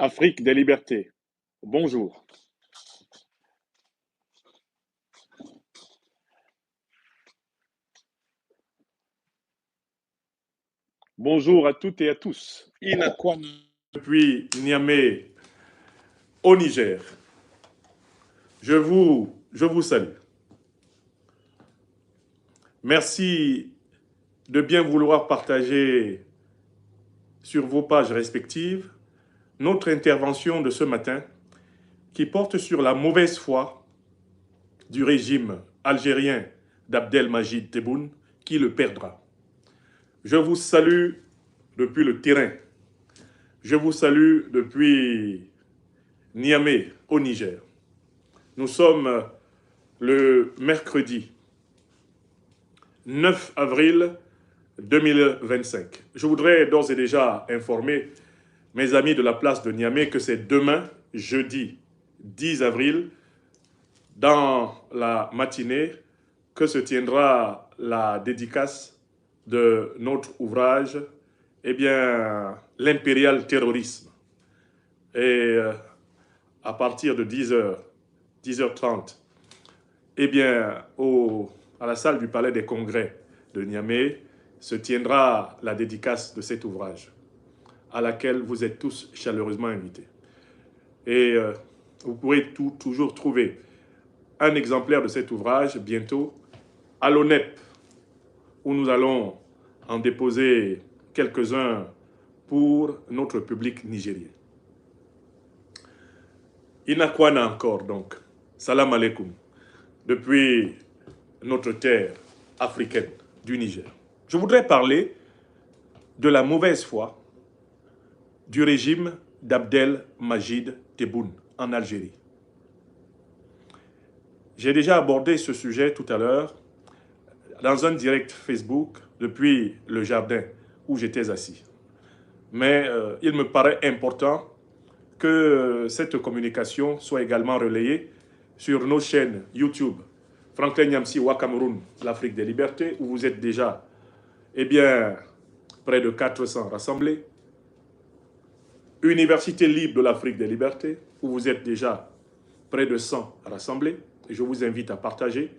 Afrique des libertés. Bonjour. Bonjour à toutes et à tous. Inakwana depuis Niamey au Niger. Je vous salue. Merci de bien vouloir partager sur vos pages respectives notre intervention de ce matin qui porte sur la mauvaise foi du régime algérien d'Abdelmajid Tebboune qui le perdra. Je vous salue depuis le terrain. Je vous salue depuis Niamey, au Niger. Nous sommes le mercredi 9 avril 2025. Je voudrais d'ores et déjà informer mes amis de la place de Niamey que c'est demain, jeudi 10 avril, dans la matinée, que se tiendra la dédicace de notre ouvrage, l'impérial terrorisme. Et à partir de 10h, 10h30, à la salle du Palais des Congrès de Niamey, se tiendra la dédicace de cet ouvrage, à laquelle vous êtes tous chaleureusement invités. Et vous pourrez toujours trouver un exemplaire de cet ouvrage bientôt à l'ONEP, où nous allons en déposer quelques-uns pour notre public nigérien. Inakwana encore donc. Salam alaikum. Depuis notre terre africaine du Niger. Je voudrais parler de la mauvaise foi du régime d'Abdelmajid Tebboune en Algérie. J'ai déjà abordé ce sujet tout à l'heure dans un direct Facebook depuis le jardin où j'étais assis. Mais il me paraît important que cette communication soit également relayée sur nos chaînes YouTube. Franklin Nyamsi Wa Cameroun, l'Afrique des libertés, où vous êtes déjà près de 400 rassemblés. Université libre de l'Afrique des libertés, où vous êtes déjà près de 100 rassemblés. Et je vous invite à partager.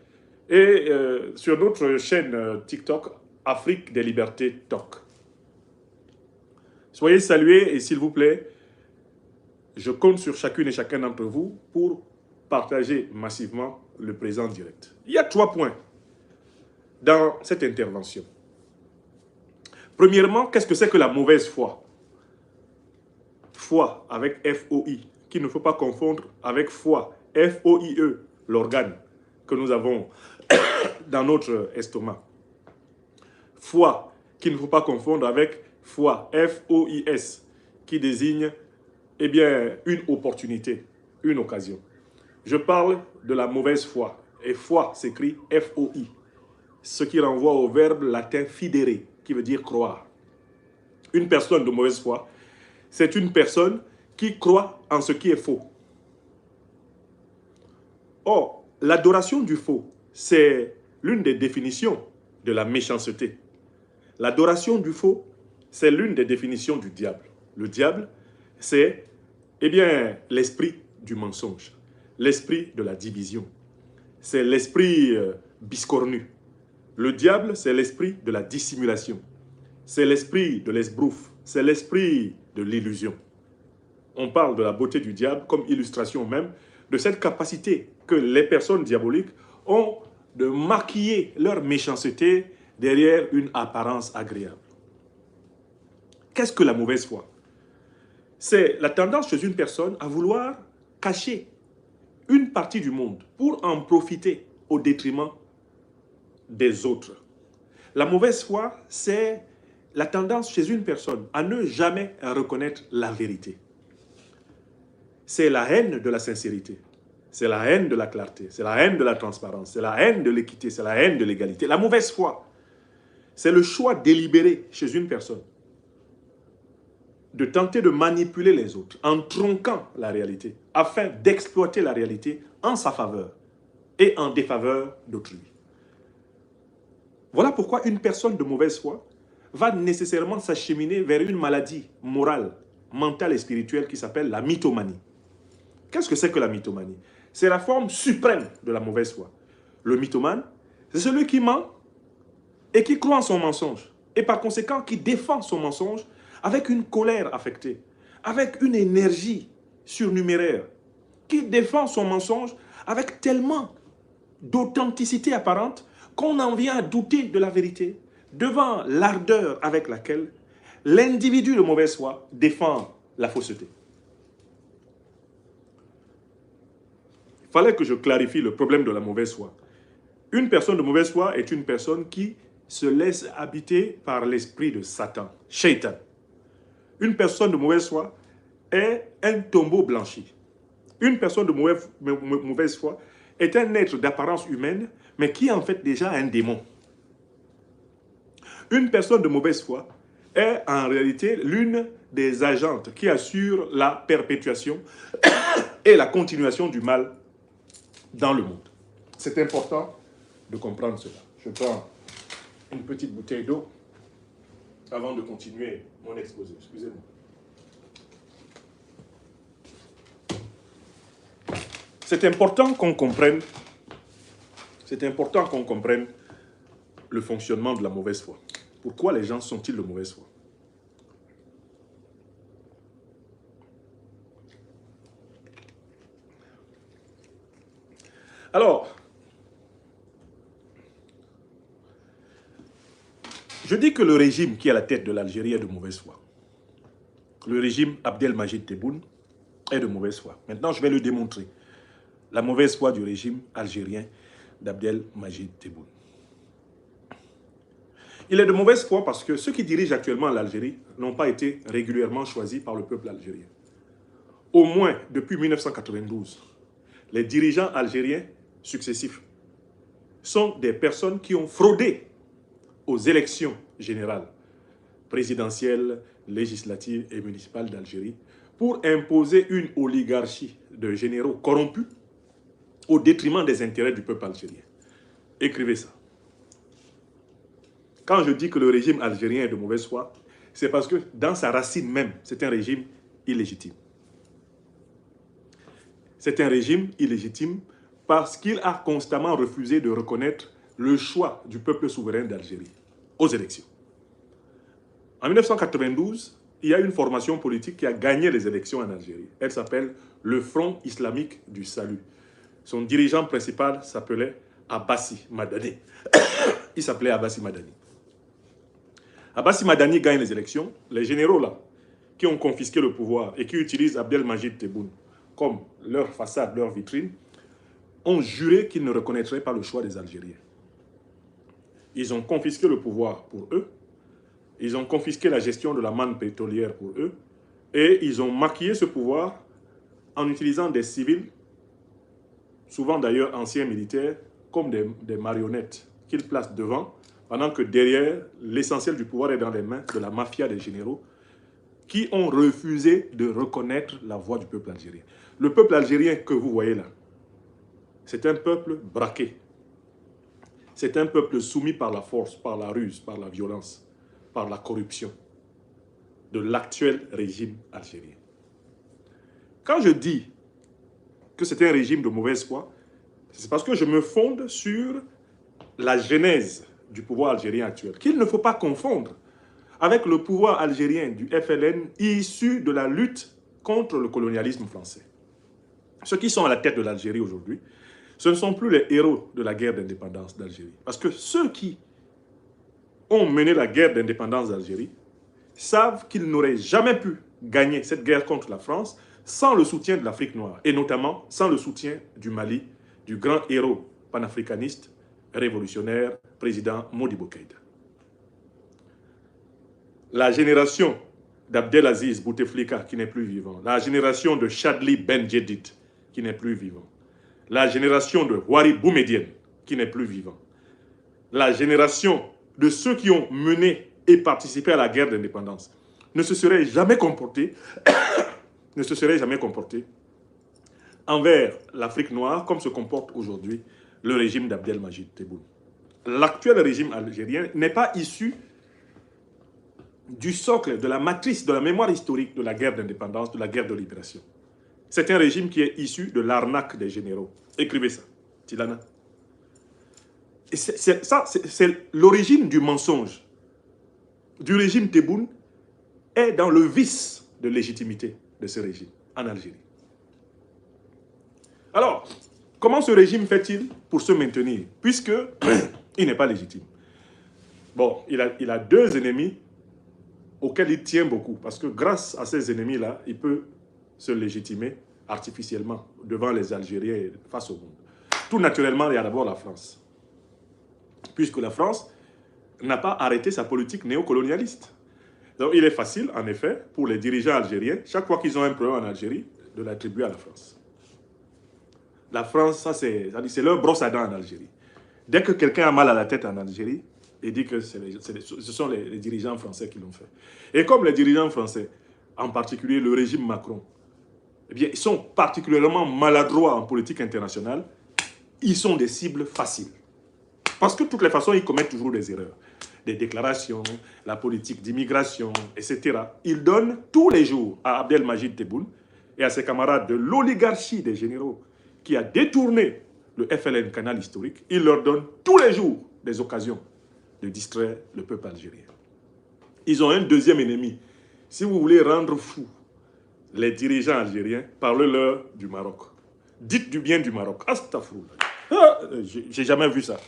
Et sur notre chaîne TikTok, Afrique des libertés TOC. Soyez salués et s'il vous plaît, je compte sur chacune et chacun d'entre vous pour partager massivement le présent direct. Il y a 3 points dans cette intervention. Premièrement, qu'est-ce que c'est que la mauvaise foi? Foi avec F-O-I, qu'il ne faut pas confondre avec foi, F-O-I-E, l'organe que nous avons dans notre estomac. Foi, qu'il ne faut pas confondre avec foi, F-O-I-S, qui désigne une opportunité, une occasion. Je parle de la mauvaise foi. Et foi s'écrit F-O-I, ce qui renvoie au verbe latin fidere, qui veut dire croire. Une personne de mauvaise foi, c'est une personne qui croit en ce qui est faux. Or, l'adoration du faux, c'est l'une des définitions de la méchanceté. L'adoration du faux, c'est l'une des définitions du diable. Le diable, c'est l'esprit du mensonge, l'esprit de la division. C'est l'esprit biscornu. Le diable, c'est l'esprit de la dissimulation. C'est l'esprit de l'esbrouf. C'est l'esprit de l'illusion. On parle de la beauté du diable comme illustration même de cette capacité que les personnes diaboliques ont de maquiller leur méchanceté derrière une apparence agréable. Qu'est-ce que la mauvaise foi? C'est la tendance chez une personne à vouloir cacher une partie du monde pour en profiter au détriment des autres. La mauvaise foi, c'est la tendance chez une personne à ne jamais reconnaître la vérité. C'est la haine de la sincérité. C'est la haine de la clarté. C'est la haine de la transparence. C'est la haine de l'équité. C'est la haine de l'égalité. La mauvaise foi, c'est le choix délibéré chez une personne de tenter de manipuler les autres en tronquant la réalité afin d'exploiter la réalité en sa faveur et en défaveur d'autrui. Voilà pourquoi une personne de mauvaise foi va nécessairement s'acheminer vers une maladie morale mentale et spirituelle qui s'appelle la mythomanie. Qu'est-ce que c'est que la mythomanie? C'est la forme suprême de la mauvaise foi. Le mythomane, c'est celui qui ment et qui croit en son mensonge. Et par conséquent, qui défend son mensonge avec une colère affectée, avec une énergie surnuméraire, qui défend son mensonge avec tellement d'authenticité apparente qu'on en vient à douter de la vérité devant l'ardeur avec laquelle l'individu de mauvaise foi défend la fausseté. Il fallait que je clarifie le problème de la mauvaise foi. Une personne de mauvaise foi est une personne qui se laisse habiter par l'esprit de Satan, Shaitan. Une personne de mauvaise foi est un tombeau blanchi. Une personne de mauvaise foi est un être d'apparence humaine, mais qui est en fait déjà un démon. Une personne de mauvaise foi est en réalité l'une des agentes qui assure la perpétuation et la continuation du mal dans le monde. C'est important de comprendre cela. Je prends une petite bouteille d'eau avant de continuer mon exposé. Excusez-moi. C'est important qu'on comprenne le fonctionnement de la mauvaise foi. Pourquoi les gens sont-ils de mauvaise foi? Alors, je dis que le régime qui est à la tête de l'Algérie est de mauvaise foi. Le régime Abdelmajid Tebboune est de mauvaise foi. Maintenant, je vais le démontrer. La mauvaise foi du régime algérien d'Abdelmajid Tebboune. Il est de mauvaise foi parce que ceux qui dirigent actuellement l'Algérie n'ont pas été régulièrement choisis par le peuple algérien. Au moins depuis 1992, les dirigeants algériens successifs sont des personnes qui ont fraudé aux élections générales, présidentielles, législatives et municipales d'Algérie pour imposer une oligarchie de généraux corrompus au détriment des intérêts du peuple algérien. Écrivez ça. Quand je dis que le régime algérien est de mauvaise foi, c'est parce que dans sa racine même, c'est un régime illégitime. C'est un régime illégitime parce qu'il a constamment refusé de reconnaître le choix du peuple souverain d'Algérie aux élections. En 1992, il y a une formation politique qui a gagné les élections en Algérie. Elle s'appelle le Front islamique du salut. Son dirigeant principal s'appelait Abbassi Madani. Il s'appelait Abbassi Madani. Abbassi Madani gagne les élections. Les généraux là, qui ont confisqué le pouvoir et qui utilisent Abdelmajid Tebboune comme leur façade, leur vitrine, ont juré qu'ils ne reconnaîtraient pas le choix des Algériens. Ils ont confisqué le pouvoir pour eux, ils ont confisqué la gestion de la manne pétrolière pour eux, et ils ont maquillé ce pouvoir en utilisant des civils, souvent d'ailleurs anciens militaires, comme des marionnettes qu'ils placent devant, pendant que derrière, l'essentiel du pouvoir est dans les mains de la mafia des généraux, qui ont refusé de reconnaître la voix du peuple algérien. Le peuple algérien que vous voyez là, c'est un peuple braqué. C'est un peuple soumis par la force, par la ruse, par la violence, par la corruption de l'actuel régime algérien. Quand je dis que c'est un régime de mauvaise foi, c'est parce que je me fonde sur la genèse du pouvoir algérien actuel, qu'il ne faut pas confondre avec le pouvoir algérien du FLN issu de la lutte contre le colonialisme français. Ceux qui sont à la tête de l'Algérie aujourd'hui, ce ne sont plus les héros de la guerre d'indépendance d'Algérie. Parce que ceux qui ont mené la guerre d'indépendance d'Algérie savent qu'ils n'auraient jamais pu gagner cette guerre contre la France sans le soutien de l'Afrique noire, et notamment sans le soutien du Mali, du grand héros panafricaniste, révolutionnaire, président Modibo Keïta. La génération d'Abdelaziz Bouteflika, qui n'est plus vivant, la génération de Chadli Ben Djedid, qui n'est plus vivant, la génération de Ouari Boumediene, qui n'est plus vivant, la génération de ceux qui ont mené et participé à la guerre d'indépendance, ne se seraient jamais comportés envers l'Afrique noire comme se comporte aujourd'hui le régime d'Abdelmajid Tebboune. L'actuel régime algérien n'est pas issu du socle, de la matrice, de la mémoire historique de la guerre d'indépendance, de la guerre de libération. C'est un régime qui est issu de l'arnaque des généraux. Écrivez ça, Tilana. C'est l'origine du mensonge du régime Tebboune est dans le vice de légitimité de ce régime en Algérie. Alors, comment ce régime fait-il pour se maintenir, puisque il n'est pas légitime? Bon, il a deux ennemis auxquels il tient beaucoup, parce que grâce à ces ennemis-là, il peut se légitimer artificiellement devant les Algériens et face au monde. Tout naturellement, il y a d'abord la France, puisque la France n'a pas arrêté sa politique néocolonialiste. Donc il est facile, en effet, pour les dirigeants algériens, chaque fois qu'ils ont un problème en Algérie, de l'attribuer à la France. La France, ça c'est leur brosse à dents en Algérie. Dès que quelqu'un a mal à la tête en Algérie, il dit que ce sont les dirigeants français qui l'ont fait. Et comme les dirigeants français, en particulier le régime Macron, eh bien, ils sont particulièrement maladroits en politique internationale, ils sont des cibles faciles. Parce que de toutes les façons, ils commettent toujours des erreurs. Des déclarations, la politique d'immigration, etc. Ils donnent tous les jours à Abdelmajid Tebboune et à ses camarades de l'oligarchie des généraux qui a détourné le FLN canal historique, ils leur donnent tous les jours des occasions de distraire le peuple algérien. Ils ont un deuxième ennemi. Si vous voulez rendre fou les dirigeants algériens, parlez-leur du Maroc. Dites du bien du Maroc. Astaghfirullah. Ah, j'ai jamais vu ça.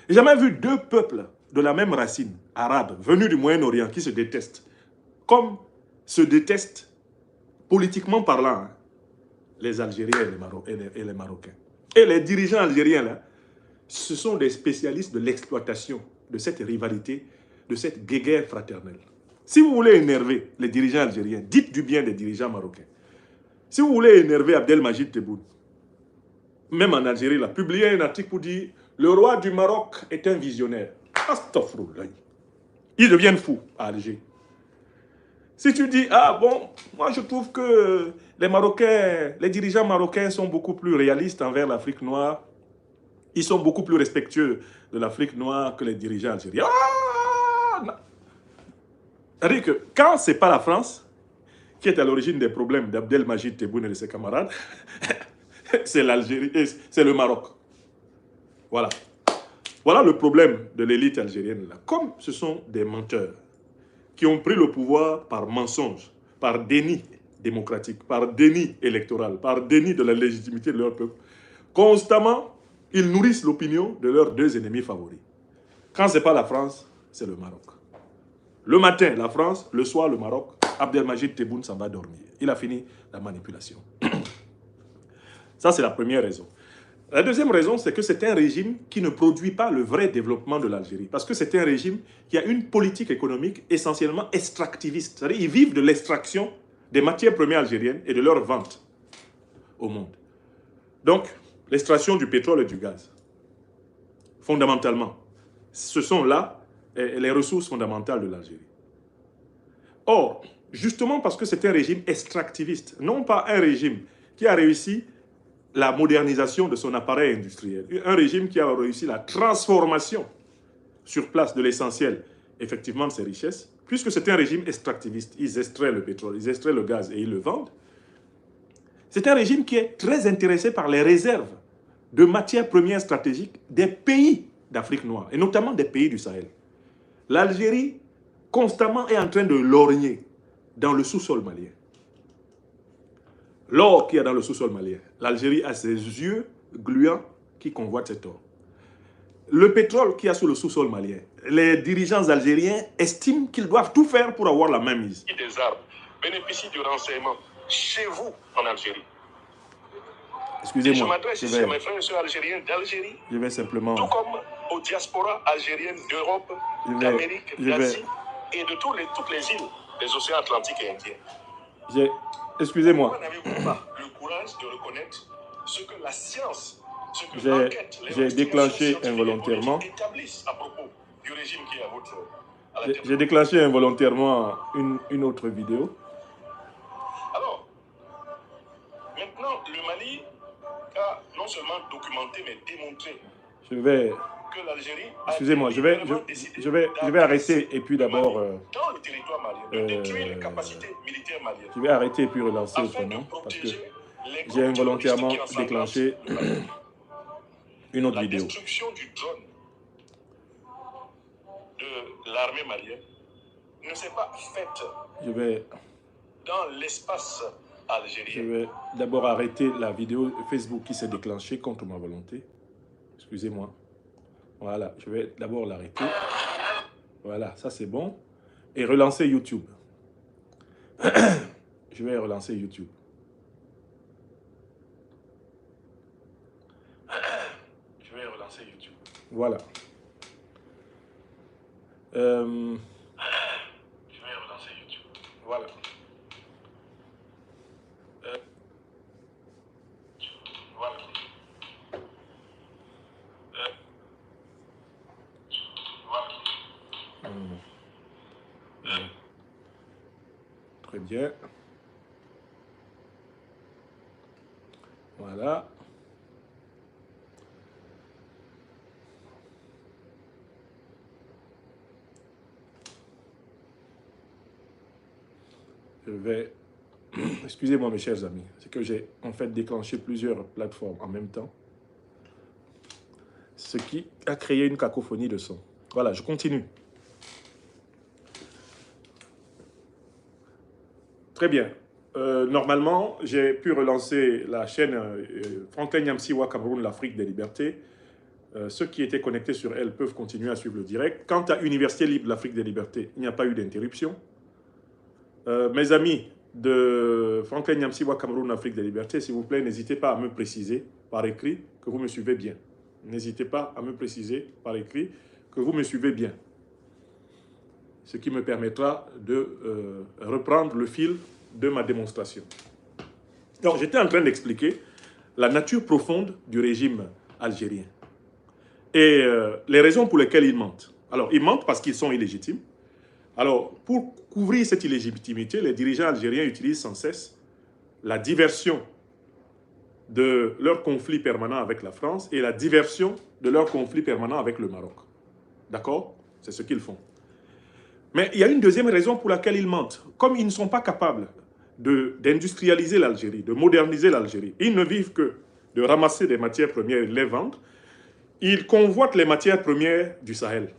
J'ai jamais vu deux peuples de la même racine, arabes, venus du Moyen-Orient, qui se détestent, comme se détestent, politiquement parlant, hein, les Algériens et les Marocains. Et les dirigeants algériens, là, ce sont des spécialistes de l'exploitation de cette rivalité, de cette guéguerre fraternelle. Si vous voulez énerver les dirigeants algériens, dites du bien des dirigeants marocains. Si vous voulez énerver Abdelmajid Tebboune, même en Algérie, il a publié un article pour dire « Le roi du Maroc est un visionnaire ». Astaghfirullah. Ils deviennent fous à Alger. Si tu dis « Ah bon, moi je trouve que les Marocains, les dirigeants marocains sont beaucoup plus réalistes envers l'Afrique noire. Ils sont beaucoup plus respectueux de l'Afrique noire que les dirigeants algériens. » C'est-à-dire que quand ce n'est pas la France qui est à l'origine des problèmes d'Abdelmajid Tebboune et de ses camarades, c'est l'Algérie, c'est le Maroc. Voilà. Voilà le problème de l'élite algérienne. Là. Comme ce sont des menteurs qui ont pris le pouvoir par mensonge, par déni démocratique, par déni électoral, par déni de la légitimité de leur peuple, constamment, ils nourrissent l'opinion de leurs deux ennemis favoris. Quand ce n'est pas la France, c'est le Maroc. Le matin, la France, le soir, le Maroc, Abdelmajid Tebboune s'en va dormir. Il a fini la manipulation. Ça, c'est la première raison. La deuxième raison, c'est que c'est un régime qui ne produit pas le vrai développement de l'Algérie. Parce que c'est un régime qui a une politique économique essentiellement extractiviste. C'est-à-dire qu'ils vivent de l'extraction des matières premières algériennes et de leur vente au monde. Donc, l'extraction du pétrole et du gaz, fondamentalement, ce sont là les ressources fondamentales de l'Algérie. Or, justement parce que c'est un régime extractiviste, non pas un régime qui a réussi la modernisation de son appareil industriel. Un régime qui a réussi la transformation sur place de l'essentiel, effectivement, de ses richesses, puisque c'est un régime extractiviste. Ils extraient le pétrole, ils extraient le gaz et ils le vendent. C'est un régime qui est très intéressé par les réserves de matières premières stratégiques des pays d'Afrique noire, et notamment des pays du Sahel. L'Algérie, constamment, est en train de lorgner dans le sous-sol malien. L'or qu'il y a dans le sous-sol malien, l'Algérie a ses yeux gluants qui convoitent cet or. Le pétrole qu'il y a sous le sous-sol malien, les dirigeants algériens estiment qu'ils doivent tout faire pour avoir la main mise. Des armes bénéficient du renseignement chez vous en Algérie. Excusez-moi. Je m'adresse ici à mes frères et sœurs algériens d'Algérie, je vais simplement... tout comme aux diasporas algériennes d'Europe, d'Amérique, d'Asie et de toutes les îles des océans Atlantiques et Indiens. Excusez-moi. Pourquoi n'avez-vous pas le courage de reconnaître ce que la science, ce que l'enquête, j'ai déclenché involontairement. établissent à propos du régime qui est à la tête? J'ai déclenché involontairement une autre vidéo. Alors, maintenant, le Mali a non seulement documenté, mais démontré je vais... que l'Algérie... Excusez-moi, je vais arrêter et puis d'abord... dans le territoire de détruire les capacités militaires maliennes. Je vais arrêter et puis relancer autrement parce que j'ai involontairement déclenché une autre vidéo. La destruction du drone de l'armée malienne ne s'est pas faite dans l'espace algérien. Je vais d'abord arrêter la vidéo Facebook qui s'est déclenchée contre ma volonté. Excusez-moi. Voilà, je vais d'abord l'arrêter. Voilà, ça c'est bon. Et relancer YouTube. Je vais relancer YouTube. Je vais relancer YouTube. Voilà. Je vais relancer YouTube. Voilà. Voilà. Très bien. Voilà. Je vais... Excusez-moi mes chers amis, c'est que j'ai en fait déclenché plusieurs plateformes en même temps, ce qui a créé une cacophonie de son. Voilà, je continue. Très bien. Normalement, j'ai pu relancer la chaîne Franklin Nyamsiwa Cameroun, l'Afrique des libertés. Ceux qui étaient connectés sur elle peuvent continuer à suivre le direct. Quant à Université libre de l'Afrique des libertés, il n'y a pas eu d'interruption. Mes amis de Franklin Nyamsiwa Cameroun, l'Afrique des libertés, s'il vous plaît, n'hésitez pas à me préciser par écrit que vous me suivez bien. N'hésitez pas à me préciser par écrit que vous me suivez bien. Ce qui me permettra de reprendre le fil de ma démonstration. Donc, j'étais en train d'expliquer la nature profonde du régime algérien et les raisons pour lesquelles ils mentent. Alors, ils mentent parce qu'ils sont illégitimes. Alors, pour couvrir cette illégitimité, les dirigeants algériens utilisent sans cesse la diversion de leur conflit permanent avec la France et la diversion de leur conflit permanent avec le Maroc. D'accord? C'est ce qu'ils font. Mais il y a une deuxième raison pour laquelle ils mentent. Comme ils ne sont pas capables d'industrialiser l'Algérie, de moderniser l'Algérie, ils ne vivent que de ramasser des matières premières et de les vendre, ils convoitent les matières premières du Sahel.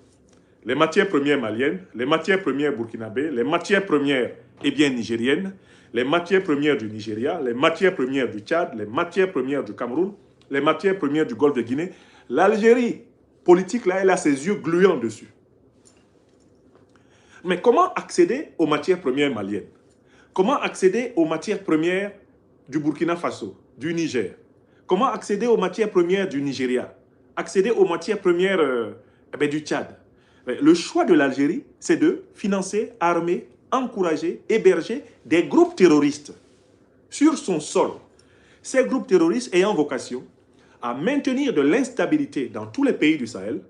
Les matières premières maliennes, les matières premières burkinabées, les matières premières nigériennes, les matières premières du Nigeria, les matières premières du Tchad, les matières premières du Cameroun, les matières premières du Golfe de Guinée. L'Algérie politique, là, elle a ses yeux gluants dessus. Mais comment accéder aux matières premières maliennes? Comment accéder aux matières premières du Burkina Faso, du Niger? Comment accéder aux matières premières du Nigeria? Accéder aux matières premières du Tchad? Le choix de l'Algérie, c'est de financer, armer, encourager, héberger des groupes terroristes sur son sol. Ces groupes terroristes ayant vocation à maintenir de l'instabilité dans tous les pays du Sahel,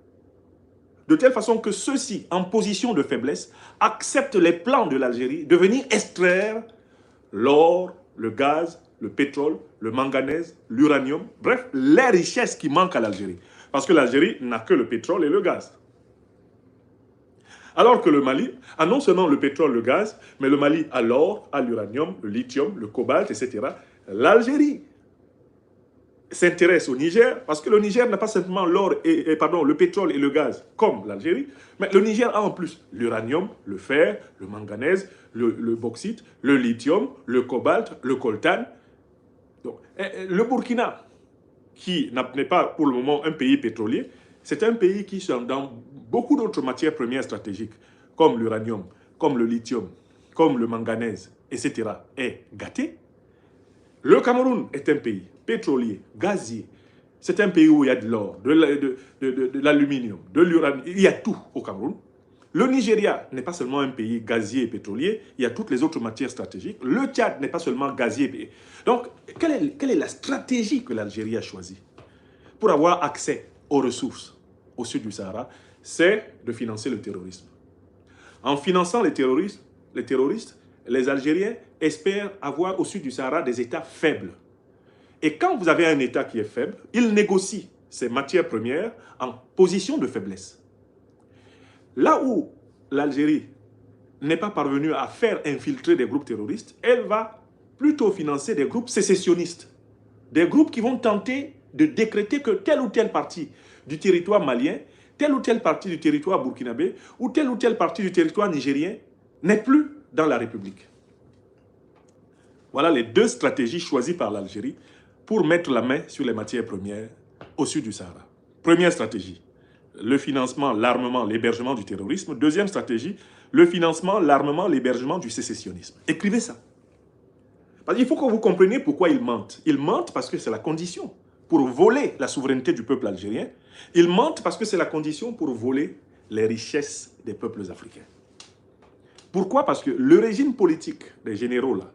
de telle façon que ceux-ci, en position de faiblesse, acceptent les plans de l'Algérie de venir extraire l'or, le gaz, le pétrole, le manganèse, l'uranium, bref, les richesses qui manquent à l'Algérie. Parce que l'Algérie n'a que le pétrole et le gaz. Alors que le Mali a non seulement le pétrole, le gaz, mais le Mali a l'or, a l'uranium, le lithium, le cobalt, etc. L'Algérie s'intéresse au Niger, parce que le Niger n'a pas simplement l'or le pétrole et le gaz, comme l'Algérie, mais le Niger a en plus l'uranium, le fer, le manganèse, le bauxite, le lithium, le cobalt, le coltan. Donc, le Burkina, qui n'est pas pour le moment un pays pétrolier, c'est un pays qui, dans beaucoup d'autres matières premières stratégiques, comme l'uranium, comme le lithium, comme le manganèse, etc., est gâté. Le Cameroun est un pays pétrolier, gazier. C'est un pays où il y a de l'or, de l'aluminium, de l'uranium. Il y a tout au Cameroun. Le Nigeria n'est pas seulement un pays gazier et pétrolier, il y a toutes les autres matières stratégiques. Le Tchad n'est pas seulement gazier. Donc, quelle est la stratégie que l'Algérie a choisie pour avoir accès aux ressources au sud du Sahara? C'est de financer le terrorisme. En finançant les terroristes, les Algériens espèrent avoir au sud du Sahara des États faibles. Et quand vous avez un État qui est faible, il négocie ses matières premières en position de faiblesse. Là où l'Algérie n'est pas parvenue à faire infiltrer des groupes terroristes, elle va plutôt financer des groupes sécessionnistes. Des groupes qui vont tenter de décréter que telle ou telle partie du territoire malien, telle ou telle partie du territoire burkinabé, ou telle partie du territoire nigérien n'est plus dans la République. Voilà les deux stratégies choisies par l'Algérie pour mettre la main sur les matières premières au sud du Sahara. Première stratégie, le financement, l'armement, l'hébergement du terrorisme. Deuxième stratégie, le financement, l'armement, l'hébergement du sécessionnisme. Écrivez ça. Parce qu'il faut que vous compreniez pourquoi ils mentent. Ils mentent parce que c'est la condition pour voler la souveraineté du peuple algérien. Ils mentent parce que c'est la condition pour voler les richesses des peuples africains. Pourquoi? Parce que le régime politique des généraux là,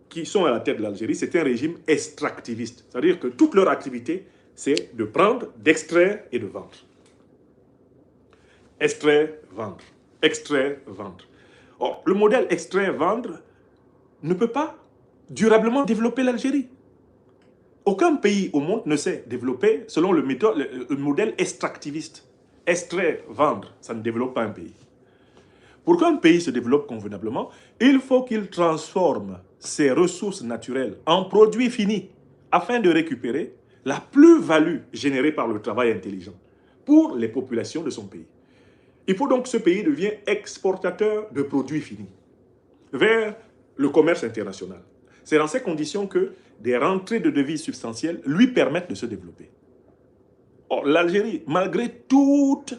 qui sont à la tête de l'Algérie, c'est un régime extractiviste. C'est-à-dire que toute leur activité, c'est de prendre, d'extraire et de vendre. Extraire, vendre. Extraire, vendre. Or, le modèle extraire, vendre ne peut pas durablement développer l'Algérie. Aucun pays au monde ne sait développer selon le modèle extractiviste. Extraire, vendre, ça ne développe pas un pays. Pour qu'un pays se développe convenablement, il faut qu'il transforme ses ressources naturelles en produits finis afin de récupérer la plus-value générée par le travail intelligent pour les populations de son pays. Il faut donc que ce pays devienne exportateur de produits finis vers le commerce international. C'est dans ces conditions que des rentrées de devises substantielles lui permettent de se développer. Or, l'Algérie, malgré toutes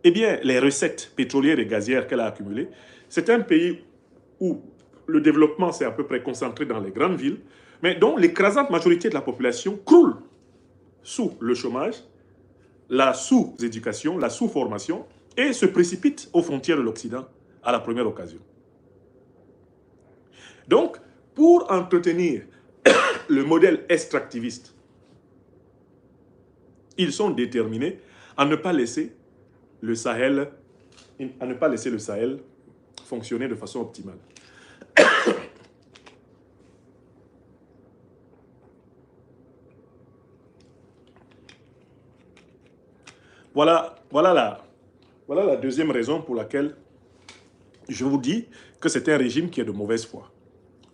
les recettes pétrolières et gazières qu'elle a accumulées, c'est un pays où le développement s'est à peu près concentré dans les grandes villes, mais dont l'écrasante majorité de la population croule sous le chômage, la sous-éducation, la sous-formation, et se précipite aux frontières de l'Occident à la première occasion. Donc, pour entretenir le modèle extractiviste, ils sont déterminés à ne pas laisser le Sahel fonctionner de façon optimale. Voilà la deuxième raison pour laquelle je vous dis que c'est un régime qui est de mauvaise foi.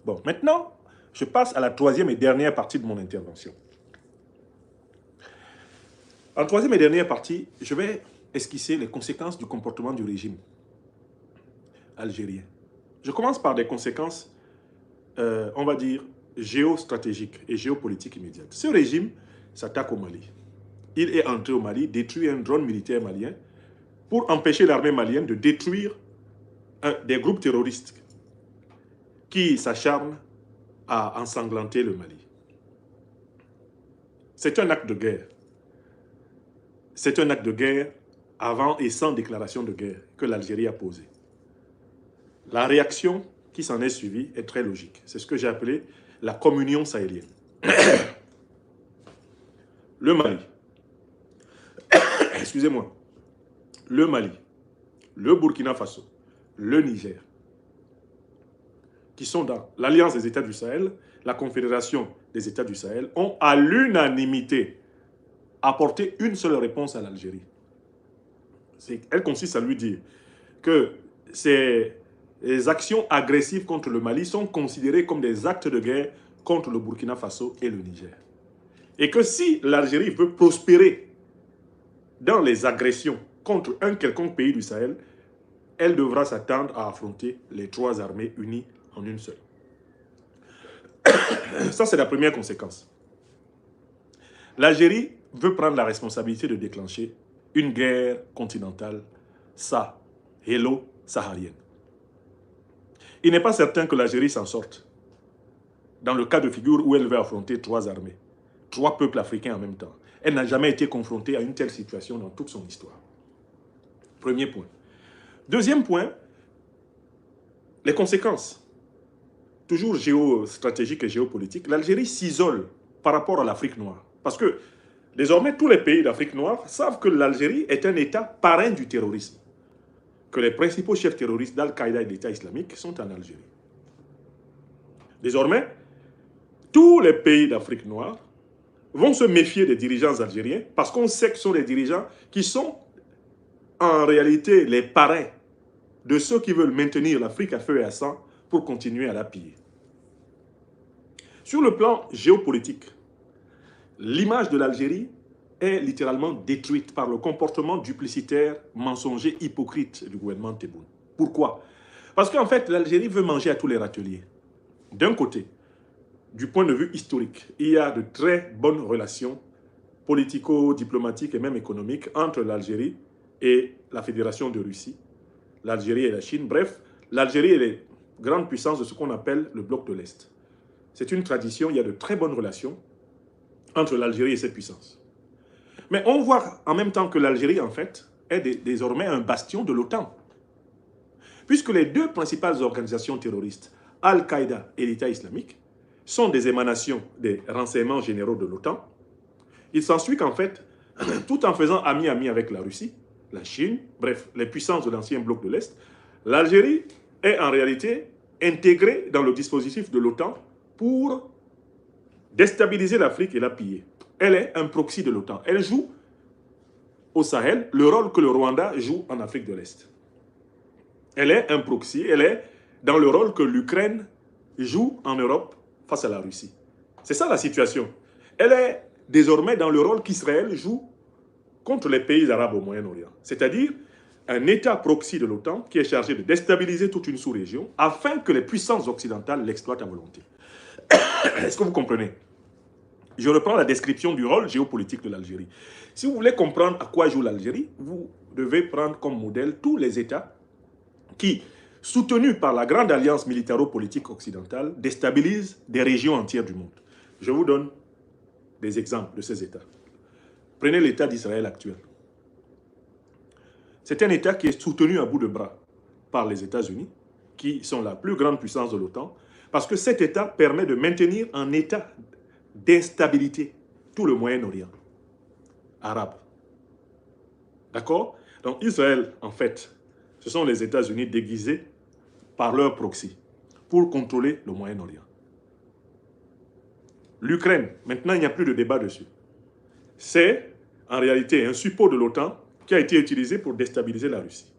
Bon, maintenant, je passe à la troisième et dernière partie de mon intervention. En troisième et dernière partie, je vais esquisser les conséquences du comportement du régime algérien. Je commence par des conséquences, on va dire, géostratégiques et géopolitiques immédiates. Ce régime s'attaque au Mali. Il est entré au Mali, détruit un drone militaire malien pour empêcher l'armée malienne de détruire des groupes terroristes qui s'acharnent à ensanglanter le Mali. C'est un acte de guerre. C'est un acte de guerre avant et sans déclaration de guerre que l'Algérie a posé. La réaction qui s'en est suivie est très logique. C'est ce que j'ai appelé la communion sahélienne. Le Mali, excusez-moi, le Mali, le Burkina Faso, le Niger, qui sont dans l'Alliance des États du Sahel, la Confédération des États du Sahel, ont à l'unanimité apporté une seule réponse à l'Algérie. Elle consiste à lui dire que ces actions agressives contre le Mali sont considérées comme des actes de guerre contre le Burkina Faso et le Niger. Et que si l'Algérie veut prospérer dans les agressions contre un quelconque pays du Sahel, elle devra s'attendre à affronter les trois armées unies en une seule. Ça, c'est la première conséquence. L'Algérie veut prendre la responsabilité de déclencher une guerre continentale sahélo-saharienne. Il n'est pas certain que l'Algérie s'en sorte dans le cas de figure où elle veut affronter trois armées, trois peuples africains en même temps. Elle n'a jamais été confrontée à une telle situation dans toute son histoire. Premier point. Deuxième point, les conséquences. Toujours géostratégiques et géopolitiques. L'Algérie s'isole par rapport à l'Afrique noire. Parce que désormais, tous les pays d'Afrique noire savent que l'Algérie est un État parrain du terrorisme. Que les principaux chefs terroristes d'Al-Qaïda et de l'État islamique sont en Algérie. Désormais, tous les pays d'Afrique noire vont se méfier des dirigeants algériens parce qu'on sait que ce sont des dirigeants qui sont en réalité les parrains de ceux qui veulent maintenir l'Afrique à feu et à sang pour continuer à la piller. Sur le plan géopolitique, l'image de l'Algérie est littéralement détruite par le comportement duplicitaire, mensonger, hypocrite du gouvernement Tebboune. Pourquoi? Parce qu'en fait, l'Algérie veut manger à tous les râteliers. D'un côté, du point de vue historique, il y a de très bonnes relations politico-diplomatiques et même économiques entre l'Algérie et la Fédération de Russie, l'Algérie et la Chine. Bref, l'Algérie est les grandes puissances de ce qu'on appelle le bloc de l'Est. C'est une tradition, il y a de très bonnes relations entre l'Algérie et ces puissances. Mais on voit en même temps que l'Algérie, en fait, est désormais un bastion de l'OTAN. Puisque les deux principales organisations terroristes, Al-Qaïda et l'État islamique, sont des émanations des renseignements généraux de l'OTAN, il s'ensuit qu'en fait, tout en faisant ami-ami avec la Russie, la Chine, bref, les puissances de l'ancien bloc de l'Est, l'Algérie est en réalité intégrée dans le dispositif de l'OTAN pour déstabiliser l'Afrique et la piller. Elle est un proxy de l'OTAN. Elle joue au Sahel le rôle que le Rwanda joue en Afrique de l'Est. Elle est un proxy, elle est dans le rôle que l'Ukraine joue en Europe face à la Russie. C'est ça la situation. Elle est désormais dans le rôle qu'Israël joue contre les pays arabes au Moyen-Orient. C'est-à-dire un État proxy de l'OTAN qui est chargé de déstabiliser toute une sous-région afin que les puissances occidentales l'exploitent à volonté. Est-ce que vous comprenez? Je reprends la description du rôle géopolitique de l'Algérie. Si vous voulez comprendre à quoi joue l'Algérie, vous devez prendre comme modèle tous les États qui, soutenus par la grande alliance militaro-politique occidentale, déstabilisent des régions entières du monde. Je vous donne des exemples de ces États. Prenez l'État d'Israël actuel. C'est un État qui est soutenu à bout de bras par les États-Unis, qui sont la plus grande puissance de l'OTAN, parce que cet État permet de maintenir un état d'instabilité tout le Moyen-Orient arabe. D'accord? Donc Israël, en fait, ce sont les États-Unis déguisés par leur proxy pour contrôler le Moyen-Orient. L'Ukraine, maintenant il n'y a plus de débat dessus. C'est en réalité un suppôt de l'OTAN qui a été utilisé pour déstabiliser la Russie.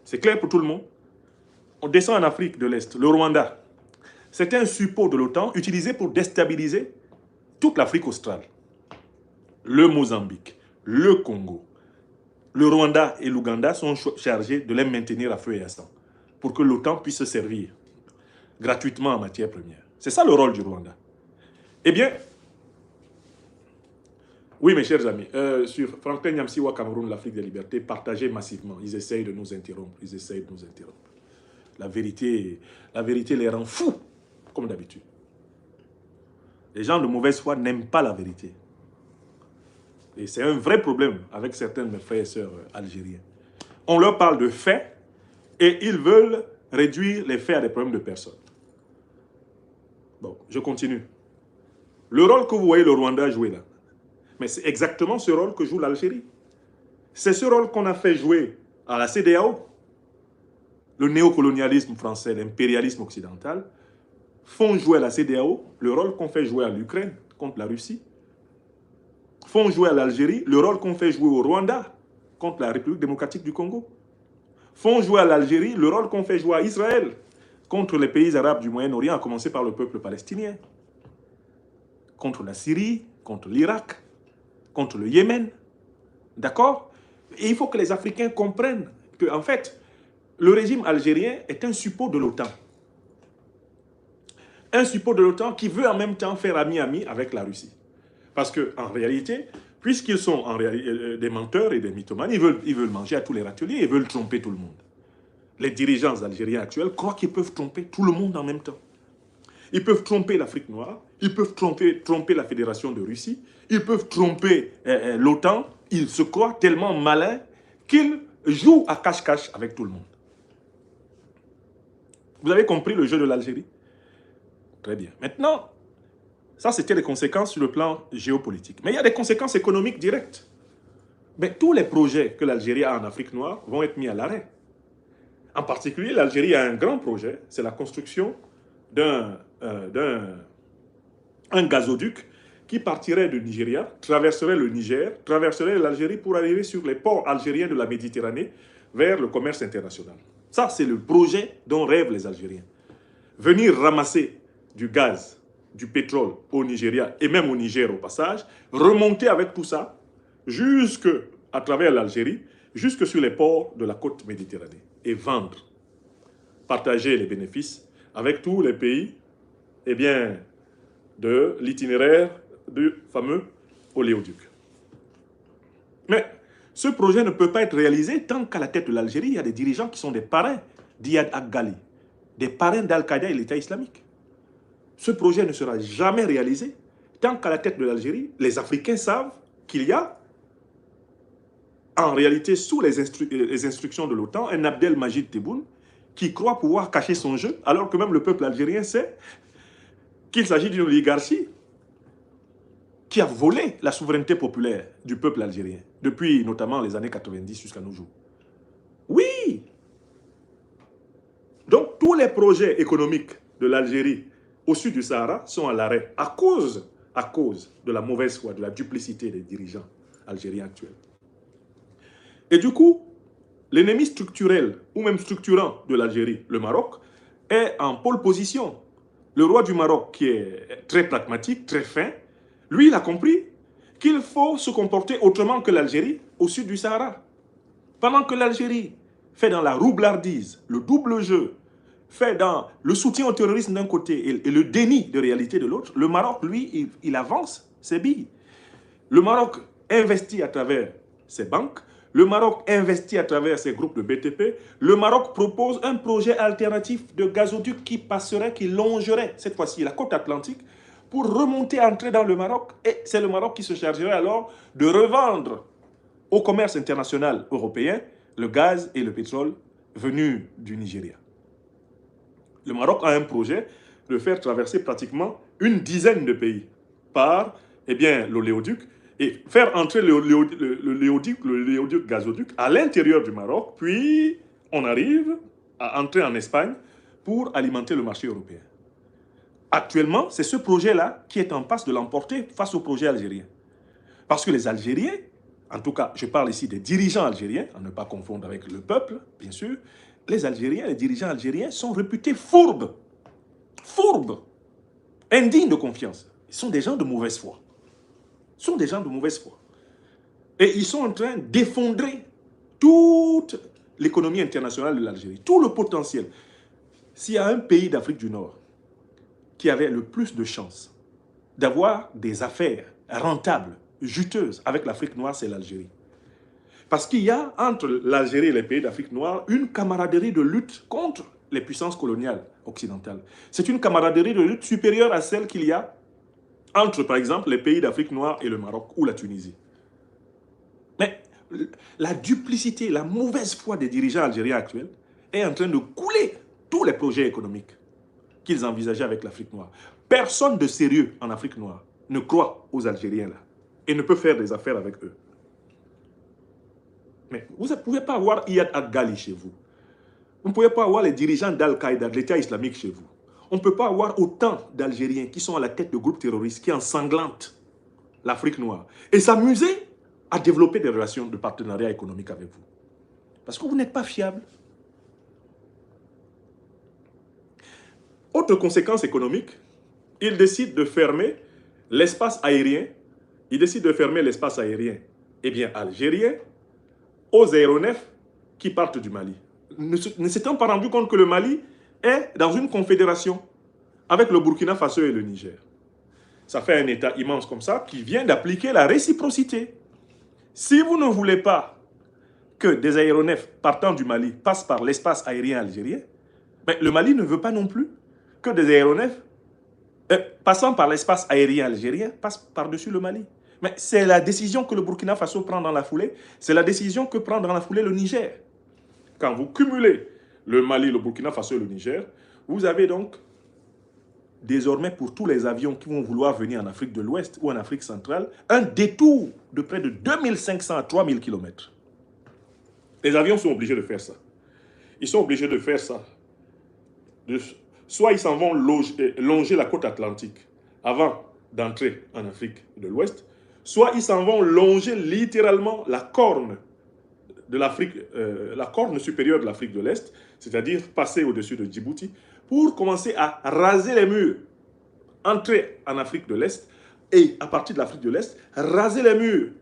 C'est clair pour tout le monde? On descend en Afrique de l'Est, le Rwanda. C'est un suppôt de l'OTAN utilisé pour déstabiliser toute l'Afrique australe. Le Mozambique, le Congo, le Rwanda et l'Ouganda sont chargés de les maintenir à feu et à sang pour que l'OTAN puisse se servir gratuitement en matière première. C'est ça le rôle du Rwanda. Eh bien, oui mes chers amis, sur Franklin Nyamsiwa Cameroun, l'Afrique des libertés, partagez massivement. Ils essayent de nous interrompre, ils essayent de nous interrompre. La vérité les rend fous, comme d'habitude. Les gens de mauvaise foi n'aiment pas la vérité. Et c'est un vrai problème avec certains de mes frères et sœurs algériens. On leur parle de faits et ils veulent réduire les faits à des problèmes de personnes. Bon, je continue. Le rôle que vous voyez le Rwanda jouer là, mais c'est exactement ce rôle que joue l'Algérie. C'est ce rôle qu'on a fait jouer à la CEDEAO. Le néocolonialisme français, l'impérialisme occidental, font jouer à la CEDEAO le rôle qu'on fait jouer à l'Ukraine contre la Russie, font jouer à l'Algérie le rôle qu'on fait jouer au Rwanda contre la République démocratique du Congo, font jouer à l'Algérie le rôle qu'on fait jouer à Israël contre les pays arabes du Moyen-Orient, à commencer par le peuple palestinien, contre la Syrie, contre l'Irak, contre le Yémen. D'accord? Et il faut que les Africains comprennent que, en fait, le régime algérien est un suppôt de l'OTAN. Un suppôt de l'OTAN qui veut en même temps faire ami-ami avec la Russie. Parce qu'en réalité, puisqu'ils sont des menteurs et des mythomanes, ils veulent manger à tous les râteliers, ils veulent tromper tout le monde. Les dirigeants algériens actuels croient qu'ils peuvent tromper tout le monde en même temps. Ils peuvent tromper l'Afrique noire, ils peuvent tromper la Fédération de Russie, ils peuvent tromper l'OTAN. Ils se croient tellement malins qu'ils jouent à cache-cache avec tout le monde. Vous avez compris le jeu de l'Algérie? Très bien. Maintenant, ça c'était les conséquences sur le plan géopolitique. Mais il y a des conséquences économiques directes. Mais tous les projets que l'Algérie a en Afrique noire vont être mis à l'arrêt. En particulier, l'Algérie a un grand projet, c'est la construction d'un gazoduc qui partirait du Nigeria, traverserait le Niger, traverserait l'Algérie pour arriver sur les ports algériens de la Méditerranée vers le commerce international. Ça, c'est le projet dont rêvent les Algériens. Venir ramasser du gaz, du pétrole au Nigeria et même au Niger au passage, remonter avec tout ça jusque à travers l'Algérie, jusque sur les ports de la côte méditerranée et vendre, partager les bénéfices avec tous les pays eh bien, de l'itinéraire du fameux oléoduc. Mais ce projet ne peut pas être réalisé tant qu'à la tête de l'Algérie, il y a des dirigeants qui sont des parrains d'Iyad Ag-Ghali, des parrains d'Al-Qaïda et l'État islamique. Ce projet ne sera jamais réalisé tant qu'à la tête de l'Algérie, les Africains savent qu'il y a, en réalité, sous les instructions de l'OTAN, un Abdelmajid Tebboune qui croit pouvoir cacher son jeu, alors que même le peuple algérien sait qu'il s'agit d'une oligarchie qui a volé la souveraineté populaire du peuple algérien, depuis notamment les années 90 jusqu'à nos jours. Oui! Donc, tous les projets économiques de l'Algérie au sud du Sahara sont à l'arrêt à cause de la mauvaise foi, de la duplicité des dirigeants algériens actuels. Et du coup, l'ennemi structurel ou même structurant de l'Algérie, le Maroc, est en pole position. Le roi du Maroc, qui est très pragmatique, très fin, lui, il a compris qu'il faut se comporter autrement que l'Algérie au sud du Sahara. Pendant que l'Algérie fait dans la roublardise, le double jeu, fait dans le soutien au terrorisme d'un côté et le déni de réalité de l'autre, le Maroc, lui, il avance ses billes. Le Maroc investit à travers ses banques, le Maroc investit à travers ses groupes de BTP, le Maroc propose un projet alternatif de gazoduc qui passerait, qui longerait, cette fois-ci, la côte atlantique, pour remonter, entrer dans le Maroc, et c'est le Maroc qui se chargerait alors de revendre au commerce international européen le gaz et le pétrole venus du Nigeria. Le Maroc a un projet de faire traverser pratiquement une dizaine de pays par l'oléoduc et faire entrer l'oléoduc gazoduc à l'intérieur du Maroc, puis on arrive à entrer en Espagne pour alimenter le marché européen. Actuellement, c'est ce projet-là qui est en passe de l'emporter face au projet algérien. Parce que les Algériens, en tout cas, je parle ici des dirigeants algériens, à ne pas confondre avec le peuple, bien sûr, les Algériens, les dirigeants algériens sont réputés fourbes, indignes de confiance. Ils sont des gens de mauvaise foi. Et ils sont en train d'effondrer toute l'économie internationale de l'Algérie, tout le potentiel. S'il y a un pays d'Afrique du Nord qui avait le plus de chances d'avoir des affaires rentables, juteuses avec l'Afrique noire, c'est l'Algérie. Parce qu'il y a entre l'Algérie et les pays d'Afrique noire une camaraderie de lutte contre les puissances coloniales occidentales. C'est une camaraderie de lutte supérieure à celle qu'il y a entre, par exemple, les pays d'Afrique noire et le Maroc ou la Tunisie. Mais la duplicité, la mauvaise foi des dirigeants algériens actuels est en train de couler tous les projets économiques qu'ils envisageaient avec l'Afrique noire. Personne de sérieux en Afrique noire ne croit aux Algériens là et ne peut faire des affaires avec eux. Mais vous ne pouvez pas avoir Iyad Ag-Ghali chez vous. Vous ne pouvez pas avoir les dirigeants d'Al-Qaïda, de l'État islamique chez vous. On ne peut pas avoir autant d'Algériens qui sont à la tête de groupes terroristes qui ensanglantent l'Afrique noire et s'amuser à développer des relations de partenariat économique avec vous. Parce que vous n'êtes pas fiable. Autre conséquence économique, ils décident de fermer l'espace aérien. Ils décident de fermer l'espace aérien, algérien, aux aéronefs qui partent du Mali. Ne s'étant pas rendu compte que le Mali est dans une confédération avec le Burkina Faso et le Niger. Ça fait un État immense comme ça qui vient d'appliquer la réciprocité. Si vous ne voulez pas que des aéronefs partant du Mali passent par l'espace aérien algérien, le Mali ne veut pas non plus que des aéronefs passant par l'espace aérien algérien passent par-dessus le Mali. Mais c'est la décision que le Burkina Faso prend dans la foulée, c'est la décision que prend dans la foulée le Niger. Quand vous cumulez le Mali, le Burkina Faso et le Niger, vous avez donc désormais pour tous les avions qui vont vouloir venir en Afrique de l'Ouest ou en Afrique centrale, un détour de près de 2500 à 3000 km. Les avions sont obligés de faire ça. Ils sont obligés de faire ça. Soit ils s'en vont longer la côte atlantique avant d'entrer en Afrique de l'Ouest, soit ils s'en vont longer littéralement la corne de l'Afrique, la corne supérieure de l'Afrique de l'Est, c'est-à-dire passer au-dessus de Djibouti, pour commencer à raser les murs, entrer en Afrique de l'Est, et à partir de l'Afrique de l'Est, raser les murs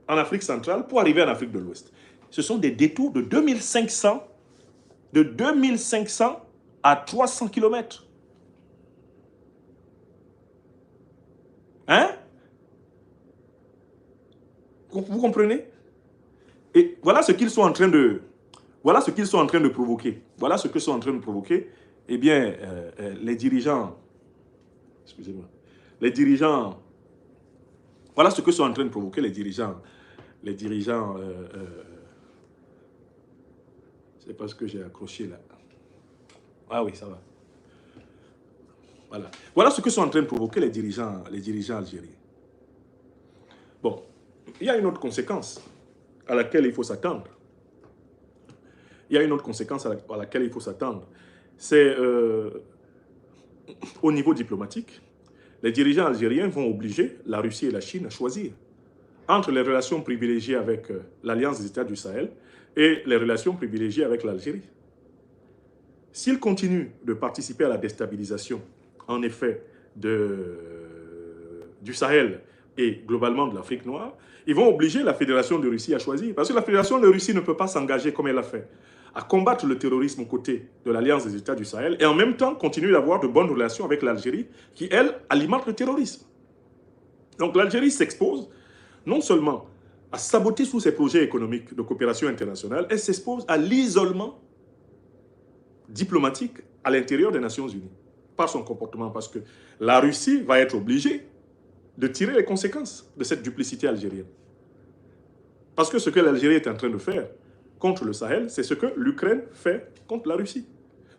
en Afrique centrale pour arriver en Afrique de l'Ouest. Ce sont des détours de 2500 à 300 km. Hein? Vous comprenez? Et voilà ce qu'ils sont en train de... Voilà ce qu'ils sont en train de provoquer. Voilà ce que sont en train de provoquer. Eh bien, les dirigeants... Excusez-moi. Les dirigeants... Voilà ce que sont en train de provoquer les dirigeants. Les dirigeants... c'est parce que j'ai accroché là. Ah oui, ça va. Voilà. Voilà ce que sont en train de provoquer les dirigeants algériens. Bon, il y a une autre conséquence à laquelle il faut s'attendre. Il y a une autre conséquence à laquelle il faut s'attendre. C'est au niveau diplomatique, les dirigeants algériens vont obliger la Russie et la Chine à choisir entre les relations privilégiées avec l'Alliance des États du Sahel et les relations privilégiées avec l'Algérie. S'ils continuent de participer à la déstabilisation, en effet, du Sahel et globalement de l'Afrique noire, ils vont obliger la Fédération de Russie à choisir. Parce que la Fédération de Russie ne peut pas s'engager comme elle l'a fait, à combattre le terrorisme aux côtés de l'Alliance des États du Sahel et en même temps continuer d'avoir de bonnes relations avec l'Algérie qui, elle, alimente le terrorisme. Donc l'Algérie s'expose non seulement à saboter tous ses projets économiques de coopération internationale, elle s'expose à l'isolement diplomatique à l'intérieur des Nations Unies par son comportement, parce que la Russie va être obligée de tirer les conséquences de cette duplicité algérienne. Parce que ce que l'Algérie est en train de faire contre le Sahel, c'est ce que l'Ukraine fait contre la Russie.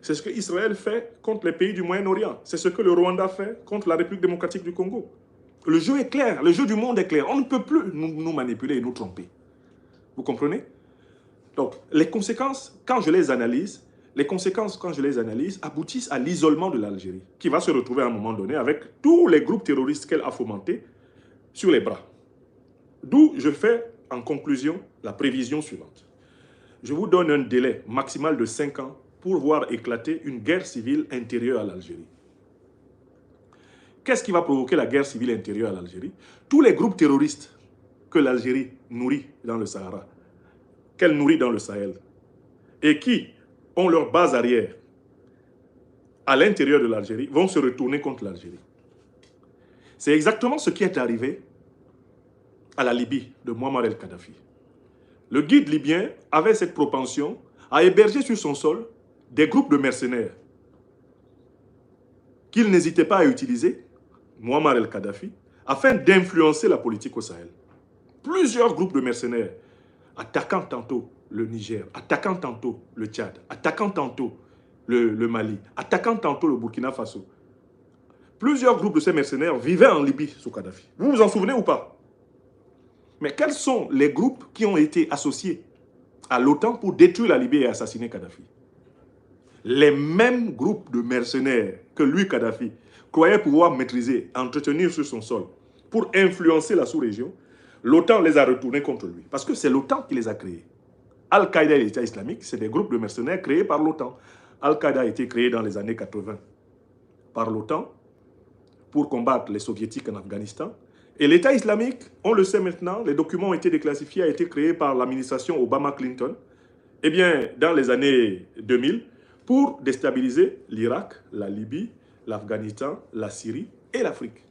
C'est ce que Israël fait contre les pays du Moyen-Orient. C'est ce que le Rwanda fait contre la République démocratique du Congo. Le jeu est clair, le jeu du monde est clair. On ne peut plus nous manipuler et nous tromper. Vous comprenez? Donc, les conséquences, quand je les analyse, aboutissent à l'isolement de l'Algérie, qui va se retrouver à un moment donné avec tous les groupes terroristes qu'elle a fomentés sur les bras. D'où je fais, en conclusion, la prévision suivante. Je vous donne un délai maximal de 5 ans pour voir éclater une guerre civile intérieure à l'Algérie. Qu'est-ce qui va provoquer la guerre civile intérieure à l'Algérie? Tous les groupes terroristes que l'Algérie nourrit dans le Sahara, qu'elle nourrit dans le Sahel, et qui ont leur base arrière à l'intérieur de l'Algérie, vont se retourner contre l'Algérie. C'est exactement ce qui est arrivé à la Libye de Muammar el-Kadhafi. Le guide libyen avait cette propension à héberger sur son sol des groupes de mercenaires qu'il n'hésitait pas à utiliser, Muammar el-Kadhafi, afin d'influencer la politique au Sahel. Plusieurs groupes de mercenaires attaquant tantôt le Niger, attaquant tantôt le Tchad, attaquant tantôt le Mali, attaquant tantôt le Burkina Faso. Plusieurs groupes de ces mercenaires vivaient en Libye sous Kadhafi. Vous vous en souvenez ou pas? Mais quels sont les groupes qui ont été associés à l'OTAN pour détruire la Libye et assassiner Kadhafi? Les mêmes groupes de mercenaires que lui, Kadhafi, croyait pouvoir maîtriser, entretenir sur son sol pour influencer la sous-région, l'OTAN les a retournés contre lui. Parce que c'est l'OTAN qui les a créés. Al-Qaïda et l'État islamique, c'est des groupes de mercenaires créés par l'OTAN. Al-Qaïda a été créé dans les années 80 par l'OTAN pour combattre les soviétiques en Afghanistan. Et l'État islamique, on le sait maintenant, les documents ont été déclassifiés, a été créé par l'administration Obama-Clinton, eh bien, dans les années 2000, pour déstabiliser l'Irak, la Libye, l'Afghanistan, la Syrie et l'Afrique.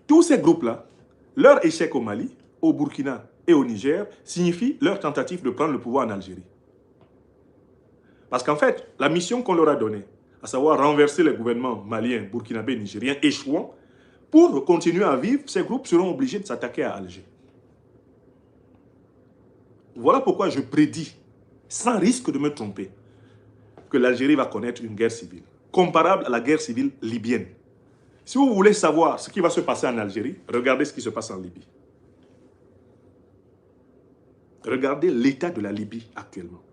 Tous ces groupes-là, leur échec au Mali, au Burkina et au Niger signifie leur tentative de prendre le pouvoir en Algérie. Parce qu'en fait, la mission qu'on leur a donnée, à savoir renverser les gouvernements maliens, burkinabés, nigériens, échouant, pour continuer à vivre, ces groupes seront obligés de s'attaquer à Alger. Voilà pourquoi je prédis, sans risque de me tromper, que l'Algérie va connaître une guerre civile, comparable à la guerre civile libyenne. Si vous voulez savoir ce qui va se passer en Algérie, regardez ce qui se passe en Libye. Regardez l'état de la Libye actuellement.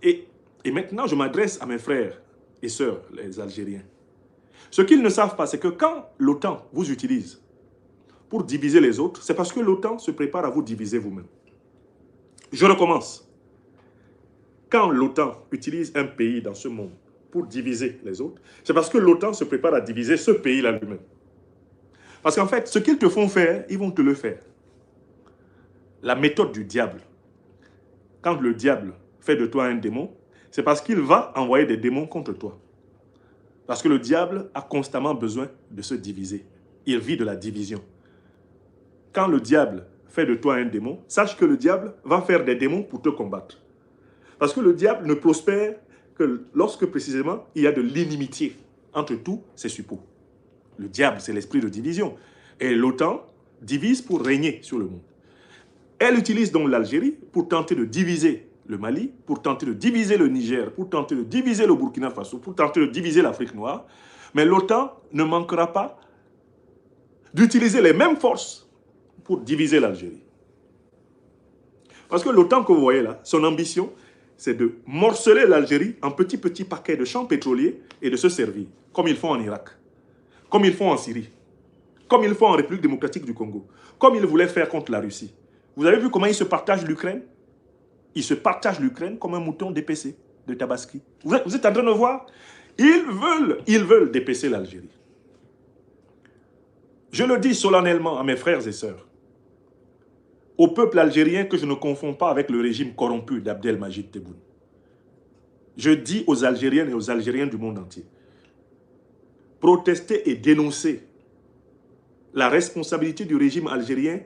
Et maintenant, je m'adresse à mes frères et sœurs, les Algériens. Ce qu'ils ne savent pas, c'est que quand l'OTAN vous utilise pour diviser les autres, c'est parce que l'OTAN se prépare à vous diviser vous-même. Je recommence. Quand l'OTAN utilise un pays dans ce monde pour diviser les autres, c'est parce que l'OTAN se prépare à diviser ce pays-là lui-même. Parce qu'en fait, ce qu'ils te font faire, ils vont te le faire. La méthode du diable. Quand le diable fait de toi un démon, c'est parce qu'il va envoyer des démons contre toi. Parce que le diable a constamment besoin de se diviser. Il vit de la division. Quand le diable fait de toi un démon, sache que le diable va faire des démons pour te combattre. Parce que le diable ne prospère que lorsque précisément il y a de l'inimitié entre tous ses suppôts. Le diable, c'est l'esprit de division. Et l'OTAN divise pour régner sur le monde. Elle utilise donc l'Algérie pour tenter de diviser le Mali, pour tenter de diviser le Niger, pour tenter de diviser le Burkina Faso, pour tenter de diviser l'Afrique noire. Mais l'OTAN ne manquera pas d'utiliser les mêmes forces pour diviser l'Algérie. Parce que l'OTAN que vous voyez là, son ambition, c'est de morceler l'Algérie en petits paquets de champs pétroliers et de se servir, comme ils font en Irak, comme ils font en Syrie, comme ils font en République démocratique du Congo, comme ils voulaient faire contre la Russie. Vous avez vu comment ils se partagent l'Ukraine? Ils se partagent l'Ukraine comme un mouton dépecé de Tabaski. Vous êtes en train de voir? Ils veulent dépecer l'Algérie. Je le dis solennellement à mes frères et sœurs, au peuple algérien que je ne confonds pas avec le régime corrompu d'Abdelmajid Tebboune. Je dis aux Algériennes et aux Algériens du monde entier, protestez et dénoncez la responsabilité du régime algérien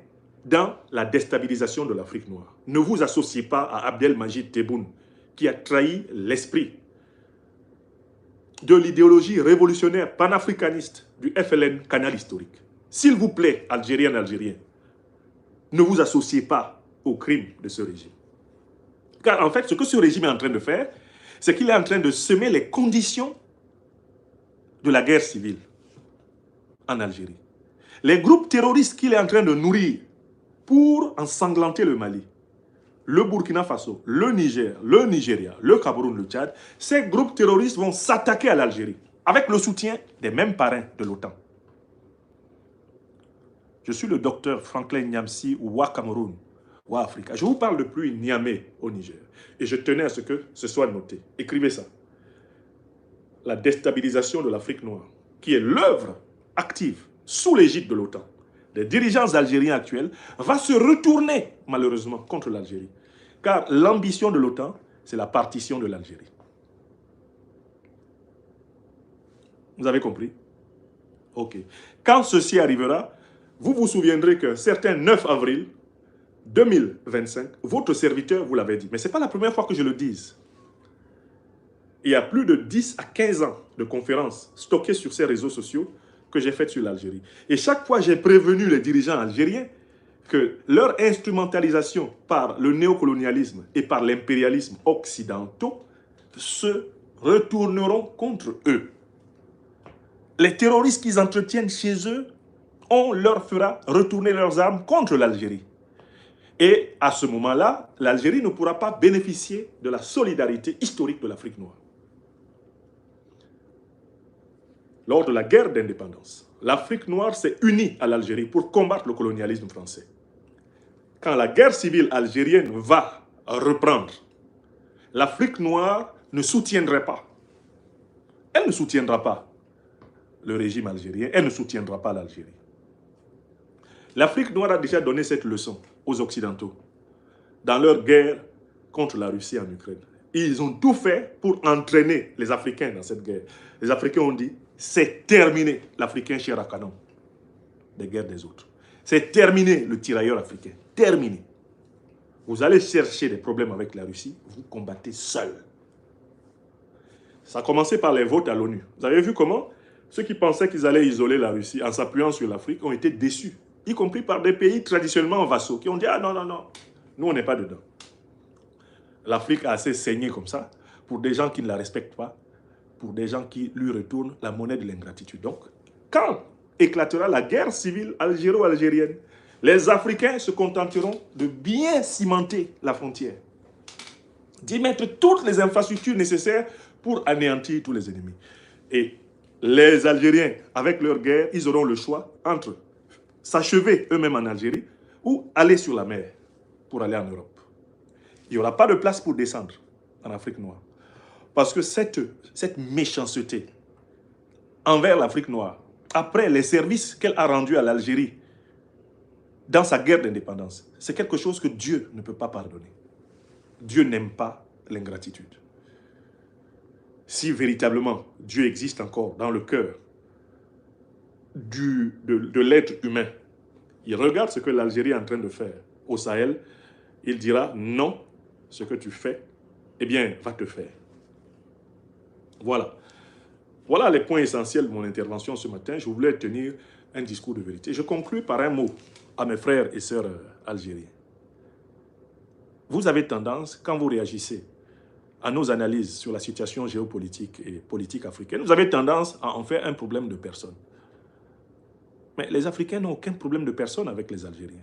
dans la déstabilisation de l'Afrique noire. Ne vous associez pas à Abdelmajid Tebboune qui a trahi l'esprit de l'idéologie révolutionnaire panafricaniste du FLN canal historique. S'il vous plaît, Algériennes et Algériens, ne vous associez pas aux crimes de ce régime. Car en fait, ce que ce régime est en train de faire, c'est qu'il est en train de semer les conditions de la guerre civile en Algérie. Les groupes terroristes qu'il est en train de nourrir pour ensanglanter le Mali, le Burkina Faso, le Niger, le Nigeria, le Cameroun, le Tchad, ces groupes terroristes vont s'attaquer à l'Algérie avec le soutien des mêmes parrains de l'OTAN. Je suis le docteur Franklin Nyamsi Ouah Cameroun, Ouah Africa. Je vous parle depuis Niamey au Niger. Et je tenais à ce que ce soit noté. Écrivez ça. La déstabilisation de l'Afrique noire, qui est l'œuvre active sous l'égide de l'OTAN, des dirigeants algériens actuels, va se retourner malheureusement contre l'Algérie. Car l'ambition de l'OTAN, c'est la partition de l'Algérie. Vous avez compris? Ok. Quand ceci arrivera, vous vous souviendrez qu'un certain 9 avril 2025, votre serviteur vous l'avait dit. Mais ce n'est pas la première fois que je le dise. Il y a plus de 10 à 15 ans de conférences stockées sur ces réseaux sociaux que j'ai faites sur l'Algérie. Et chaque fois, j'ai prévenu les dirigeants algériens que leur instrumentalisation par le néocolonialisme et par l'impérialisme occidentaux se retourneront contre eux. Les terroristes qu'ils entretiennent chez eux, on leur fera retourner leurs armes contre l'Algérie. Et à ce moment-là, l'Algérie ne pourra pas bénéficier de la solidarité historique de l'Afrique noire. Lors de la guerre d'indépendance, l'Afrique noire s'est unie à l'Algérie pour combattre le colonialisme français. Quand la guerre civile algérienne va reprendre, l'Afrique noire ne soutiendrait pas. Elle ne soutiendra pas le régime algérien, elle ne soutiendra pas l'Algérie. L'Afrique noire a déjà donné cette leçon aux Occidentaux dans leur guerre contre la Russie en Ukraine. Ils ont tout fait pour entraîner les Africains dans cette guerre. Les Africains ont dit, c'est terminé l'Africain cher à canon des guerres des autres. C'est terminé le tirailleur africain. Terminé. Vous allez chercher des problèmes avec la Russie, vous combattez seul. Ça a commencé par les votes à l'ONU. Vous avez vu comment ceux qui pensaient qu'ils allaient isoler la Russie en s'appuyant sur l'Afrique ont été déçus, y compris par des pays traditionnellement vassaux qui ont dit « Ah non, non, non, nous on n'est pas dedans ». L'Afrique a assez saigné comme ça pour des gens qui ne la respectent pas, pour des gens qui lui retournent la monnaie de l'ingratitude. Donc, quand éclatera la guerre civile algéro-algérienne, les Africains se contenteront de bien cimenter la frontière, d'y mettre toutes les infrastructures nécessaires pour anéantir tous les ennemis. Et les Algériens, avec leur guerre, ils auront le choix entre s'achever eux-mêmes en Algérie ou aller sur la mer pour aller en Europe. Il n'y aura pas de place pour descendre en Afrique noire. Parce que cette méchanceté envers l'Afrique noire, après les services qu'elle a rendus à l'Algérie dans sa guerre d'indépendance, c'est quelque chose que Dieu ne peut pas pardonner. Dieu n'aime pas l'ingratitude. Si véritablement Dieu existe encore dans le cœur de l'être humain, il regarde ce que l'Algérie est en train de faire au Sahel, il dira non, ce que tu fais, eh bien, va te faire. Voilà. Voilà les points essentiels de mon intervention ce matin. Je voulais tenir un discours de vérité. Je conclue par un mot à mes frères et sœurs algériens. Vous avez tendance, quand vous réagissez à nos analyses sur la situation géopolitique et politique africaine, vous avez tendance à en faire un problème de personne. Mais les Africains n'ont aucun problème de personne avec les Algériens.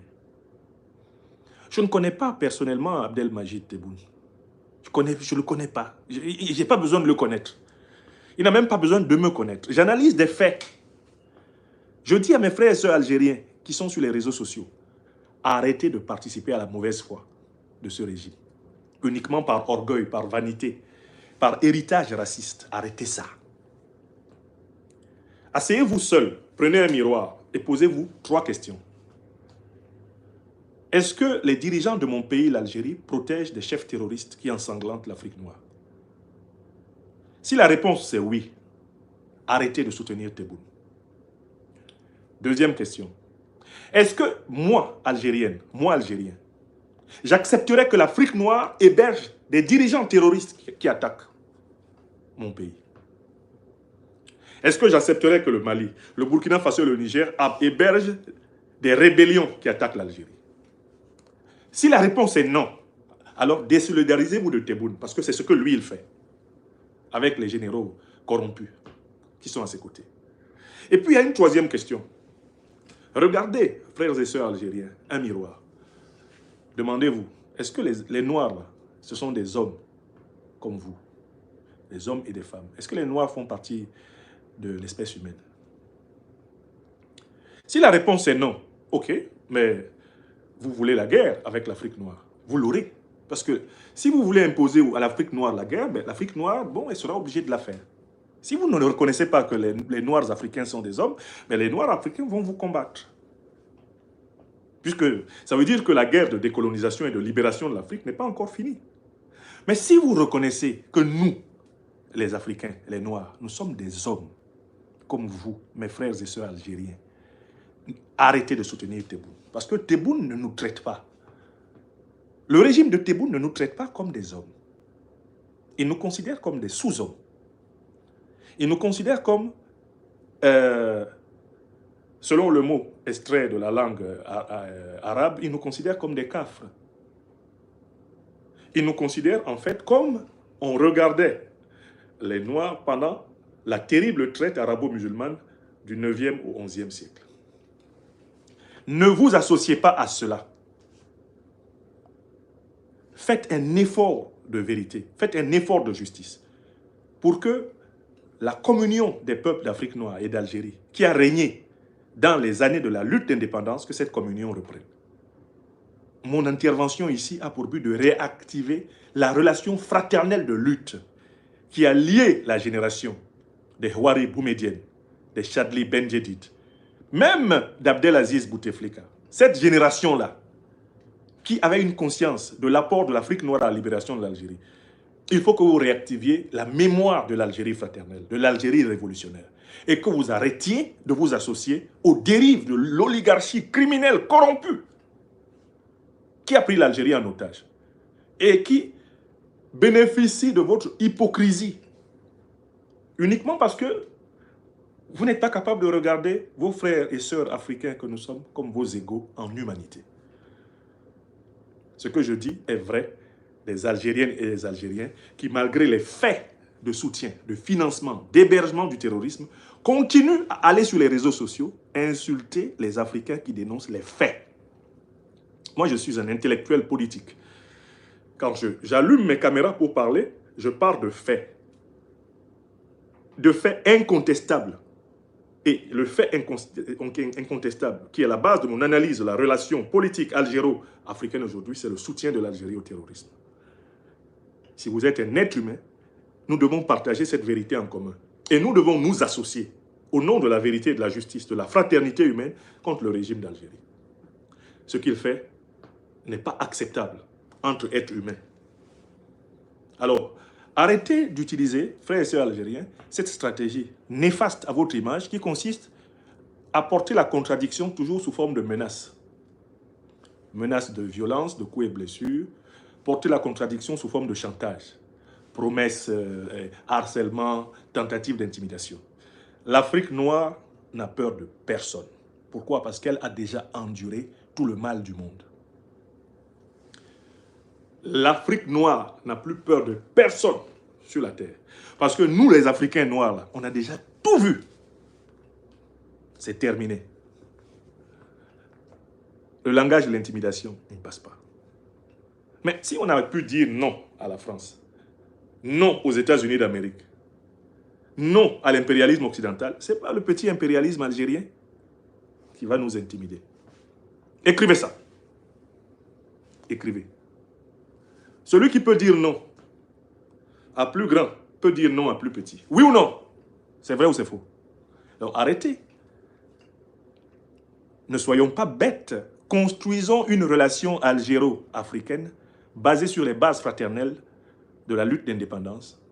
Je ne connais pas personnellement Abdelmajid Tebboune. Je ne le connais pas. Je n'ai pas besoin de le connaître. Il n'a même pas besoin de me connaître. J'analyse des faits. Je dis à mes frères et sœurs algériens qui sont sur les réseaux sociaux, arrêtez de participer à la mauvaise foi de ce régime. Uniquement par orgueil, par vanité, par héritage raciste. Arrêtez ça. Asseyez-vous seul, prenez un miroir et posez-vous 3 questions. Est-ce que les dirigeants de mon pays, l'Algérie, protègent des chefs terroristes qui ensanglantent l'Afrique noire? Si la réponse c'est oui, arrêtez de soutenir Tebboune. Deuxième question. Est-ce que moi, Algérien, j'accepterais que l'Afrique noire héberge des dirigeants terroristes qui attaquent mon pays? Est-ce que j'accepterais que le Mali, le Burkina Faso et le Niger hébergent des rébellions qui attaquent l'Algérie? Si la réponse est non, alors désolidarisez-vous de Tebboune, parce que c'est ce que lui, il fait, avec les généraux corrompus qui sont à ses côtés. Et puis, il y a une troisième question. Regardez, frères et sœurs algériens, un miroir. Demandez-vous, est-ce que les Noirs, là, ce sont des hommes comme vous, des hommes et des femmes? Est-ce que les Noirs font partie de l'espèce humaine? Si la réponse est non, ok, mais vous voulez la guerre avec l'Afrique noire, vous l'aurez. Parce que si vous voulez imposer à l'Afrique noire la guerre, ben, l'Afrique noire, bon, elle sera obligée de la faire. Si vous ne reconnaissez pas que les Noirs africains sont des hommes, ben, les Noirs africains vont vous combattre. Puisque ça veut dire que la guerre de décolonisation et de libération de l'Afrique n'est pas encore finie. Mais si vous reconnaissez que nous, les Africains, les Noirs, nous sommes des hommes, comme vous, mes frères et sœurs algériens, arrêtez de soutenir Tebboune. Parce que Tebboune ne nous traite pas. Le régime de Tebboune ne nous traite pas comme des hommes. Il nous considère comme des sous-hommes. Il nous considère comme, selon le mot extrait de la langue arabe, il nous considère comme des cafres. Il nous considère en fait comme on regardait les Noirs pendant la terrible traite arabo-musulmane du 9e au 11e siècle. Ne vous associez pas à cela. Faites un effort de vérité, faites un effort de justice pour que la communion des peuples d'Afrique noire et d'Algérie, qui a régné dans les années de la lutte d'indépendance, que cette communion reprenne. Mon intervention ici a pour but de réactiver la relation fraternelle de lutte qui a lié la génération des Houari Boumedienne, des Chadli Benjedid, même d'Abdelaziz Bouteflika. Cette génération-là, qui avait une conscience de l'apport de l'Afrique noire à la libération de l'Algérie, il faut que vous réactiviez la mémoire de l'Algérie fraternelle, de l'Algérie révolutionnaire, et que vous arrêtiez de vous associer aux dérives de l'oligarchie criminelle corrompue qui a pris l'Algérie en otage et qui bénéficie de votre hypocrisie uniquement parce que vous n'êtes pas capable de regarder vos frères et sœurs africains que nous sommes comme vos égaux en humanité. Ce que je dis est vrai des Algériennes et des Algériens qui, malgré les faits de soutien, de financement, d'hébergement du terrorisme, continuent à aller sur les réseaux sociaux et insulter les Africains qui dénoncent les faits. Moi, je suis un intellectuel politique. Quand j'allume mes caméras pour parler, je parle de faits. De faits incontestables. Et le fait incontestable, qui est à la base de mon analyse de la relation politique algéro-africaine aujourd'hui, c'est le soutien de l'Algérie au terrorisme. Si vous êtes un être humain, nous devons partager cette vérité en commun. Et nous devons nous associer au nom de la vérité et de la justice, de la fraternité humaine contre le régime d'Algérie. Ce qu'il fait n'est pas acceptable entre êtres humains. Alors, arrêtez d'utiliser, frères et sœurs algériens, cette stratégie néfaste à votre image qui consiste à porter la contradiction toujours sous forme de menaces. Menaces de violence, de coups et blessures, porter la contradiction sous forme de chantage, promesses, harcèlement, tentatives d'intimidation. L'Afrique noire n'a peur de personne. Pourquoi? Parce qu'elle a déjà enduré tout le mal du monde. L'Afrique noire n'a plus peur de personne sur la terre. Parce que nous, les Africains noirs, là, on a déjà tout vu. C'est terminé. Le langage de l'intimidation, il ne passe pas. Mais si on avait pu dire non à la France, non aux États-Unis d'Amérique, non à l'impérialisme occidental, ce n'est pas le petit impérialisme algérien qui va nous intimider. Écrivez ça. Écrivez. Celui qui peut dire non à plus grand peut dire non à plus petit. Oui ou non? C'est vrai ou c'est faux? Donc arrêtez. Ne soyons pas bêtes. Construisons une relation algéro-africaine basée sur les bases fraternelles de la lutte d'indépendance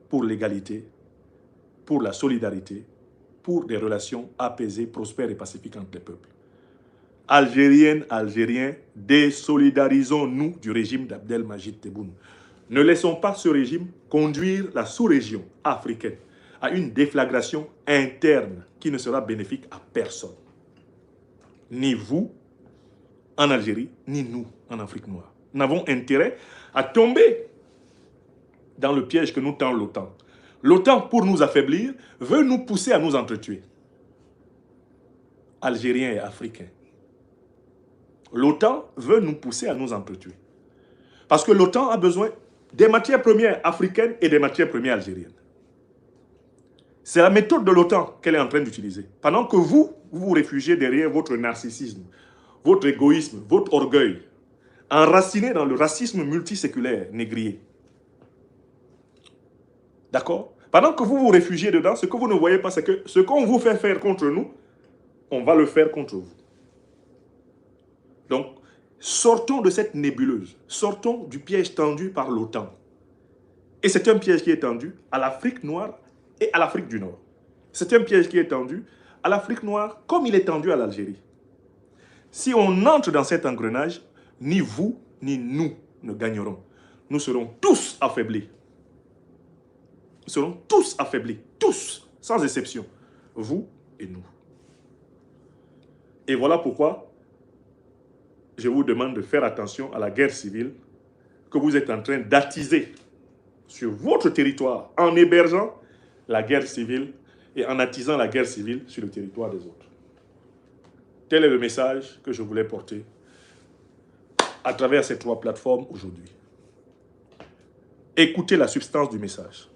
pour l'égalité, pour la solidarité, pour des relations apaisées, prospères et pacifiques entre les peuples. Algériennes, Algériens, désolidarisons-nous du régime d'Abdelmajid Tebboune. Ne laissons pas ce régime conduire la sous-région africaine à une déflagration interne qui ne sera bénéfique à personne. Ni vous, en Algérie, ni nous, en Afrique noire. Nous n'avons intérêt à tomber dans le piège que nous tend l'OTAN. L'OTAN, pour nous affaiblir, veut nous pousser à nous entretuer. Algériens et Africains. L'OTAN veut nous pousser à nous entretuer. Parce que l'OTAN a besoin des matières premières africaines et des matières premières algériennes. C'est la méthode de l'OTAN qu'elle est en train d'utiliser. Pendant que vous vous réfugiez derrière votre narcissisme, votre égoïsme, votre orgueil, enraciné dans le racisme multiséculaire négrier. D'accord? Pendant que vous vous réfugiez dedans, ce que vous ne voyez pas, c'est que ce qu'on vous fait faire contre nous, on va le faire contre vous. Donc, sortons de cette nébuleuse, sortons du piège tendu par l'OTAN. Et c'est un piège qui est tendu à l'Afrique noire et à l'Afrique du Nord. C'est un piège qui est tendu à l'Afrique noire comme il est tendu à l'Algérie. Si on entre dans cet engrenage, ni vous, ni nous ne gagnerons. Nous serons tous affaiblis. Nous serons tous affaiblis, tous, sans exception, vous et nous. Et voilà pourquoi je vous demande de faire attention à la guerre civile que vous êtes en train d'attiser sur votre territoire en hébergeant la guerre civile et en attisant la guerre civile sur le territoire des autres. Tel est le message que je voulais porter à travers ces 3 plateformes aujourd'hui. Écoutez la substance du message.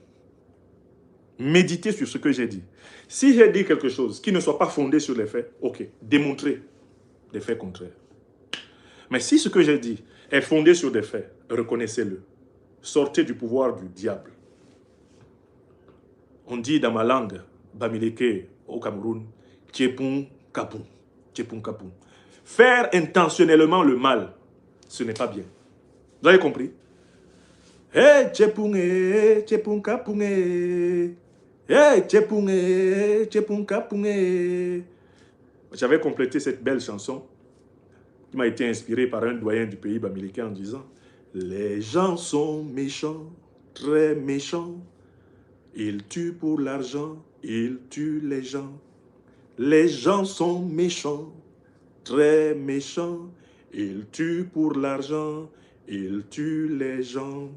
Méditez sur ce que j'ai dit. Si j'ai dit quelque chose qui ne soit pas fondé sur les faits, ok, démontrez des faits contraires. Mais si ce que j'ai dit est fondé sur des faits, reconnaissez-le. Sortez du pouvoir du diable. On dit dans ma langue, Bamileke, au Cameroun, Tchepun Kapun. Tchepun Kapun. Faire intentionnellement le mal, ce n'est pas bien. Vous avez compris? Hey, Tchepun, Tchepun Kapun, hey, Tchepun, Tchepun Kapun. J'avais complété cette belle chanson qui m'a été inspirée par un doyen du pays Bamileke en disant « Les gens sont méchants, très méchants. Ils tuent pour l'argent, ils tuent les gens. Les gens sont méchants, très méchants. Ils tuent pour l'argent, ils tuent les gens.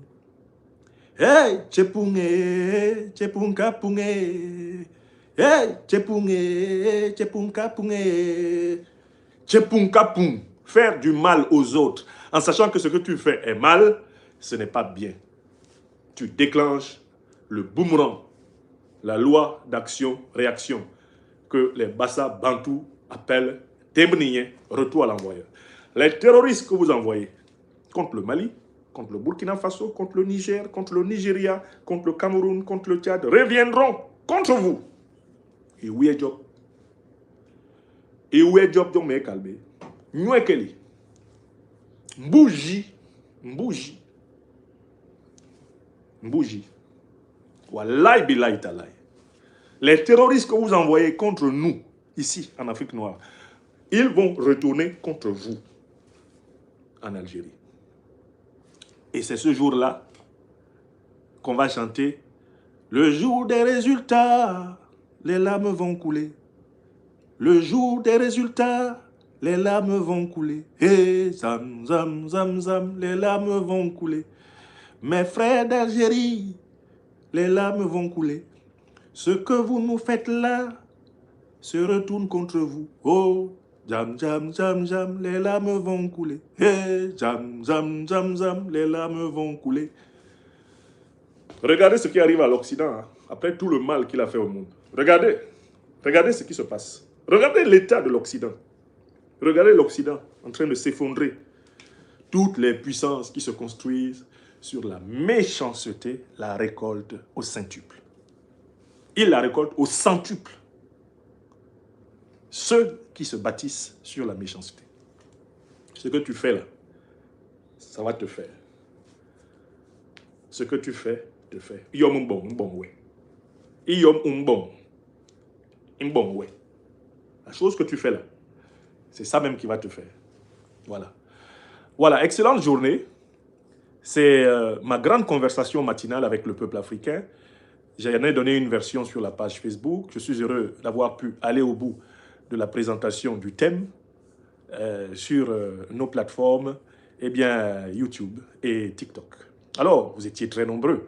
Hey, Tchepungé, Tchepungapungé. Hey, Tchepungé, Tchepungapungé. Tchepungapung, faire du mal aux autres, en sachant que ce que tu fais est mal, ce n'est pas bien. Tu déclenches le boomerang, la loi d'action-réaction. que les Bassa Bantous appellent Tembnien, retour à l'envoyeur. Les terroristes que vous envoyez contre le Mali, contre le Burkina Faso, contre le Niger, contre le Nigeria, contre le Cameroun, contre le Tchad, reviendront contre vous. Et où est Job? Et où est Job? Donc, mais calmez. Nous est Kelly. Mbouji. Mbouji. Mbouji. Wallahi billahi talahi. Les terroristes que vous envoyez contre nous, ici, en Afrique noire, ils vont retourner contre vous, en Algérie. Et c'est ce jour-là qu'on va chanter « Le jour des résultats, les larmes vont couler. Le jour des résultats, les larmes vont couler. Et zam, zam, zam, zam, les larmes vont couler. Mes frères d'Algérie, les larmes vont couler. Ce que vous nous faites là se retourne contre vous. Oh, jam, jam, jam, jam, les larmes vont couler. Hey, jam, jam, jam, jam, les larmes vont couler. » Regardez ce qui arrive à l'Occident, hein, après tout le mal qu'il a fait au monde. Regardez, regardez ce qui se passe. Regardez l'état de l'Occident. Regardez l'Occident en train de s'effondrer. Toutes les puissances qui se construisent sur la méchanceté la récoltent au centuple. Ils la récoltent au centuple. Ceux qui se bâtissent sur la méchanceté. Ce que tu fais là, ça va te faire. Ce que tu fais, te fait. Yom bon, ouais. Yom bon, ouais. La chose que tu fais là, c'est ça même qui va te faire. Voilà. Voilà, excellente journée. C'est ma grande conversation matinale avec le peuple africain. J'en ai donné une version sur la page Facebook. Je suis heureux d'avoir pu aller au bout de la présentation du thème sur nos plateformes, eh bien, YouTube et TikTok. Alors, vous étiez très nombreux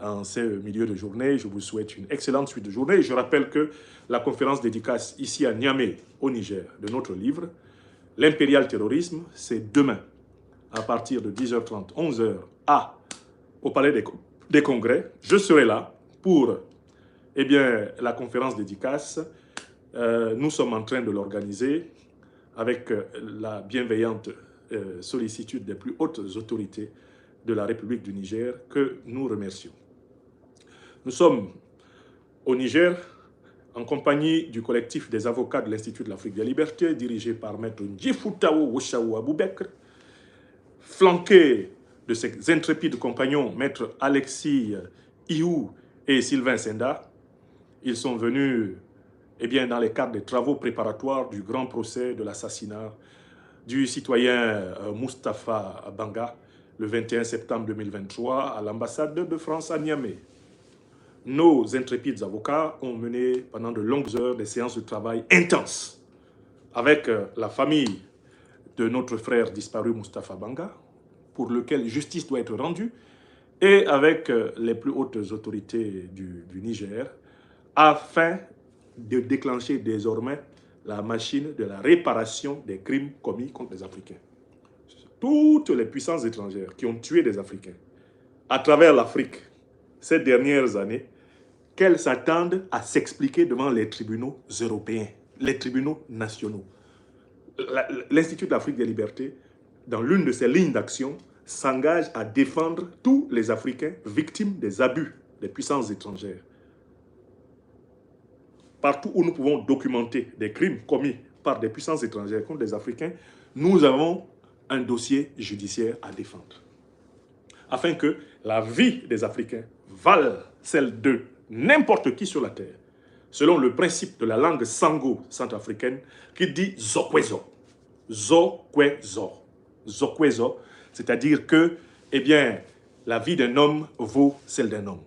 en ce milieu de journée. Je vous souhaite une excellente suite de journée. Je rappelle que la conférence dédicace ici à Niamey, au Niger, de notre livre, L'impérial terrorisme, c'est demain, à partir de 10h30, 11h, au Palais des Congrès. Je serai là pour eh bien, la conférence dédicace. Nous sommes en train de l'organiser avec la bienveillante sollicitude des plus hautes autorités de la République du Niger, que nous remercions. Nous sommes au Niger en compagnie du collectif des avocats de l'Institut de l'Afrique des Libertés, dirigé par Maître Ndjifutao Woshaou Aboubekr, flanqué de ses intrépides compagnons, Maître Alexis Ihou et Sylvain Senda. Ils sont venus eh bien, dans le cadre des travaux préparatoires du grand procès de l'assassinat du citoyen Moustapha Banga, le 21 septembre 2023, à l'ambassade de France à Niamey. Nos intrépides avocats ont mené pendant de longues heures des séances de travail intenses avec la famille de notre frère disparu Moustapha Banga, pour lequel justice doit être rendue, et avec les plus hautes autorités du Niger, afin de déclencher désormais la machine de la réparation des crimes commis contre les Africains. Toutes les puissances étrangères qui ont tué des Africains à travers l'Afrique ces dernières années, qu'elles s'attendent à s'expliquer devant les tribunaux européens, les tribunaux nationaux. L'Institut de l'Afrique des Libertés, dans l'une de ses lignes d'action, s'engage à défendre tous les Africains victimes des abus des puissances étrangères. Partout où nous pouvons documenter des crimes commis par des puissances étrangères contre des Africains, nous avons un dossier judiciaire à défendre. Afin que la vie des Africains vale celle de n'importe qui sur la terre, selon le principe de la langue sango centrafricaine qui dit Zokwezo. Zokwezo. Zokwezo, c'est-à-dire que, eh bien, la vie d'un homme vaut celle d'un homme.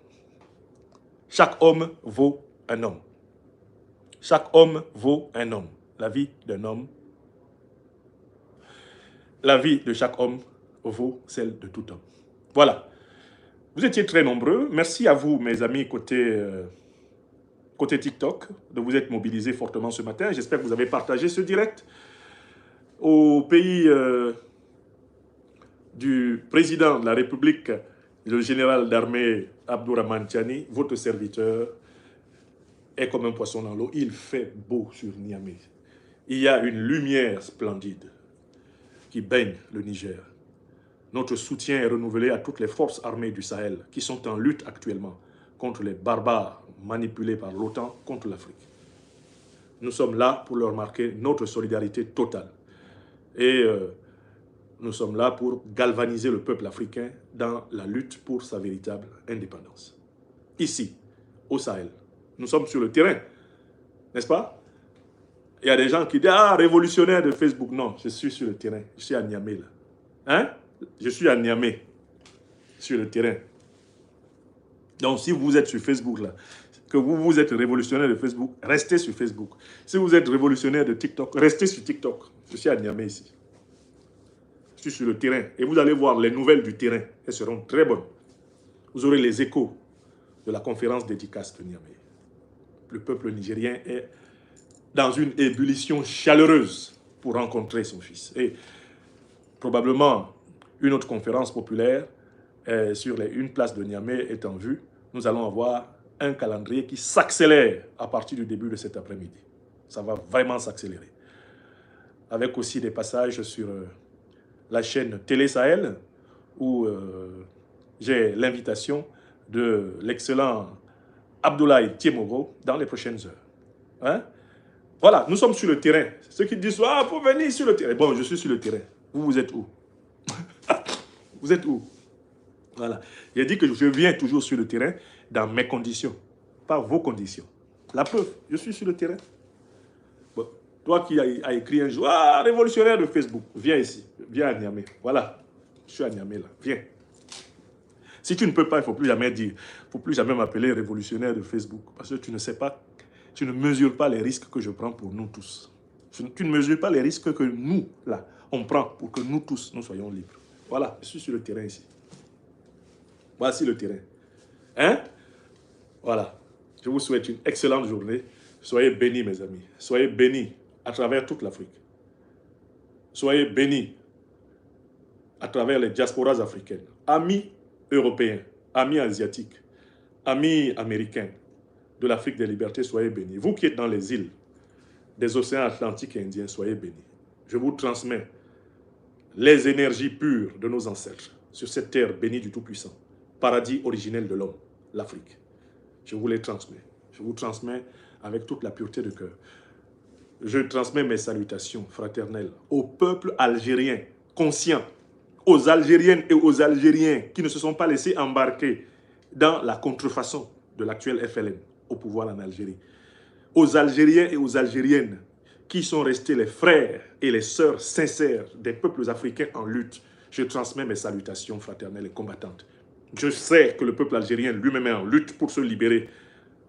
Chaque homme vaut un homme. Chaque homme vaut un homme. La vie d'un homme, la vie de chaque homme vaut celle de tout homme. Voilà. Vous étiez très nombreux. Merci à vous, mes amis, côté TikTok, de vous être mobilisés fortement ce matin. J'espère que vous avez partagé ce direct au pays du président de la République, le général d'armée Abdourahmane Tiani, votre serviteur, est comme un poisson dans l'eau. Il fait beau sur Niamey. Il y a une lumière splendide qui baigne le Niger. Notre soutien est renouvelé à toutes les forces armées du Sahel qui sont en lutte actuellement contre les barbares manipulés par l'OTAN contre l'Afrique. Nous sommes là pour leur marquer notre solidarité totale. Et nous sommes là pour galvaniser le peuple africain dans la lutte pour sa véritable indépendance. Ici, au Sahel, nous sommes sur le terrain, n'est-ce pas? Il y a des gens qui disent « Ah, révolutionnaire de Facebook ». Non, je suis sur le terrain. Je suis à Niamey, là. Hein? Je suis à Niamey, sur le terrain. Donc, si vous êtes sur Facebook, là, que vous êtes révolutionnaire de Facebook, restez sur Facebook. Si vous êtes révolutionnaire de TikTok, restez sur TikTok. Je suis à Niamey, ici. Je suis sur le terrain. Et vous allez voir les nouvelles du terrain. Elles seront très bonnes. Vous aurez les échos de la conférence dédicace de Niamey. Le peuple nigérien est dans une ébullition chaleureuse pour rencontrer son fils. Et probablement, une autre conférence populaire sur une place de Niamey est en vue. Nous allons avoir un calendrier qui s'accélère à partir du début de cet après-midi. Ça va vraiment s'accélérer. Avec aussi des passages sur la chaîne Télé Sahel, où j'ai l'invitation de l'excellent Abdoulaye Tiemogo dans les prochaines heures. Hein? Voilà, nous sommes sur le terrain. Ceux qui disent « Ah, il faut venir sur le terrain ». Bon, je suis sur le terrain. Vous, vous êtes où? Vous êtes où? Voilà. J'ai dit que je viens toujours sur le terrain dans mes conditions, pas vos conditions. La preuve, je suis sur le terrain. Bon, toi qui as écrit un jour « Ah, révolutionnaire de Facebook », viens ici, viens à Niamey. Voilà, je suis à Niamey là, viens. Si tu ne peux pas, il ne faut plus jamais dire, il ne faut plus jamais m'appeler révolutionnaire de Facebook, parce que tu ne sais pas, tu ne mesures pas les risques que je prends pour nous tous. Tu ne mesures pas les risques que nous, là, on prend pour que nous tous, nous soyons libres. Voilà, je suis sur le terrain ici. Voici le terrain. Hein? Voilà. Je vous souhaite une excellente journée. Soyez bénis, mes amis. Soyez bénis à travers toute l'Afrique. Soyez bénis à travers les diasporas africaines. Amis européens, amis asiatiques, amis américains de l'Afrique des libertés, soyez bénis. Vous qui êtes dans les îles des océans Atlantiques et Indiens, soyez bénis. Je vous transmets les énergies pures de nos ancêtres sur cette terre bénie du Tout-Puissant, paradis originel de l'homme, l'Afrique. Je vous les transmets. Je vous transmets avec toute la pureté de cœur. Je transmets mes salutations fraternelles au peuple algérien, conscient, aux Algériennes et aux Algériens qui ne se sont pas laissés embarquer dans la contrefaçon de l'actuel FLN au pouvoir en Algérie. Aux Algériens et aux Algériennes qui sont restés les frères et les sœurs sincères des peuples africains en lutte, je transmets mes salutations fraternelles et combattantes. Je sais que le peuple algérien lui-même est en lutte pour se libérer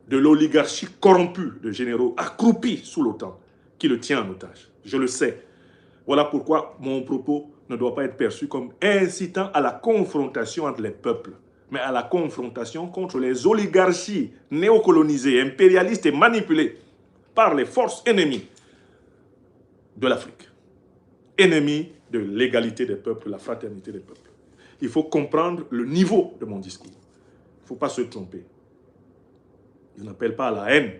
de l'oligarchie corrompue de généraux accroupis sous l'OTAN qui le tient en otage. Je le sais. Voilà pourquoi mon propos ne doit pas être perçu comme incitant à la confrontation entre les peuples, mais à la confrontation contre les oligarchies néocolonisées, impérialistes et manipulées par les forces ennemies de l'Afrique. Ennemies de l'égalité des peuples, la fraternité des peuples. Il faut comprendre le niveau de mon discours. Il ne faut pas se tromper. Je n'appelle pas à la haine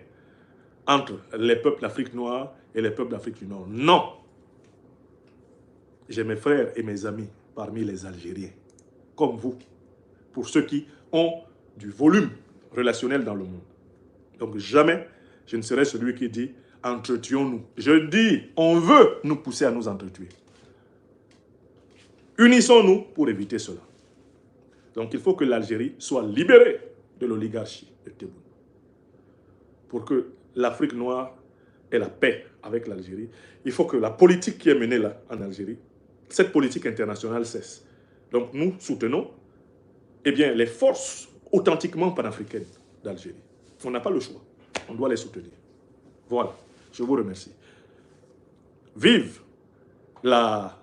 entre les peuples d'Afrique noire et les peuples d'Afrique du Nord. Non! J'ai mes frères et mes amis parmi les Algériens, comme vous, pour ceux qui ont du volume relationnel dans le monde. Donc jamais je ne serai celui qui dit « entretuons-nous ». Je dis « on veut nous pousser à nous entretuer ». Unissons-nous pour éviter cela. Donc il faut que l'Algérie soit libérée de l'oligarchie de Tebboune. Pour que l'Afrique noire ait la paix avec l'Algérie, il faut que la politique qui est menée là en Algérie, cette politique internationale cesse. Donc nous soutenons les forces authentiquement panafricaines d'Algérie. On n'a pas le choix. On doit les soutenir. Voilà. Je vous remercie. Vive la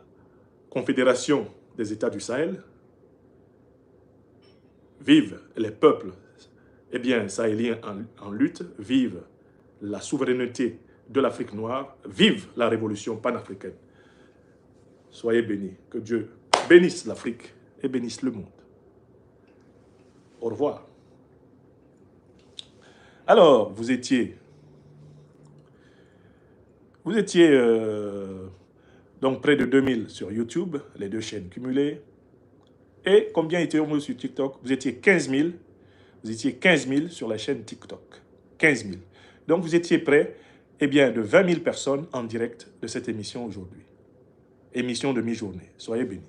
Confédération des États du Sahel. Vive les peuples sahéliens en lutte. Vive la souveraineté de l'Afrique noire. Vive la révolution panafricaine. Soyez bénis. Que Dieu bénisse l'Afrique et bénisse le monde. Au revoir. Alors, vous étiez donc près de 2000 sur YouTube, les deux chaînes cumulées. Et combien étiez-vous sur TikTok? Vous étiez 15 000. Vous étiez 15 000 sur la chaîne TikTok. 15 000. Donc, vous étiez près, eh bien, de 20 000 personnes en direct de cette émission aujourd'hui. Émission de mi-journée. Soyez bénis.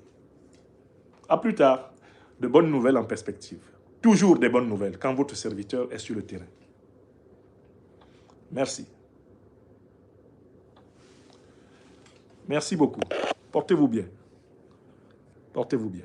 À plus tard. De bonnes nouvelles en perspective. Toujours des bonnes nouvelles quand votre serviteur est sur le terrain. Merci. Merci beaucoup. Portez-vous bien. Portez-vous bien.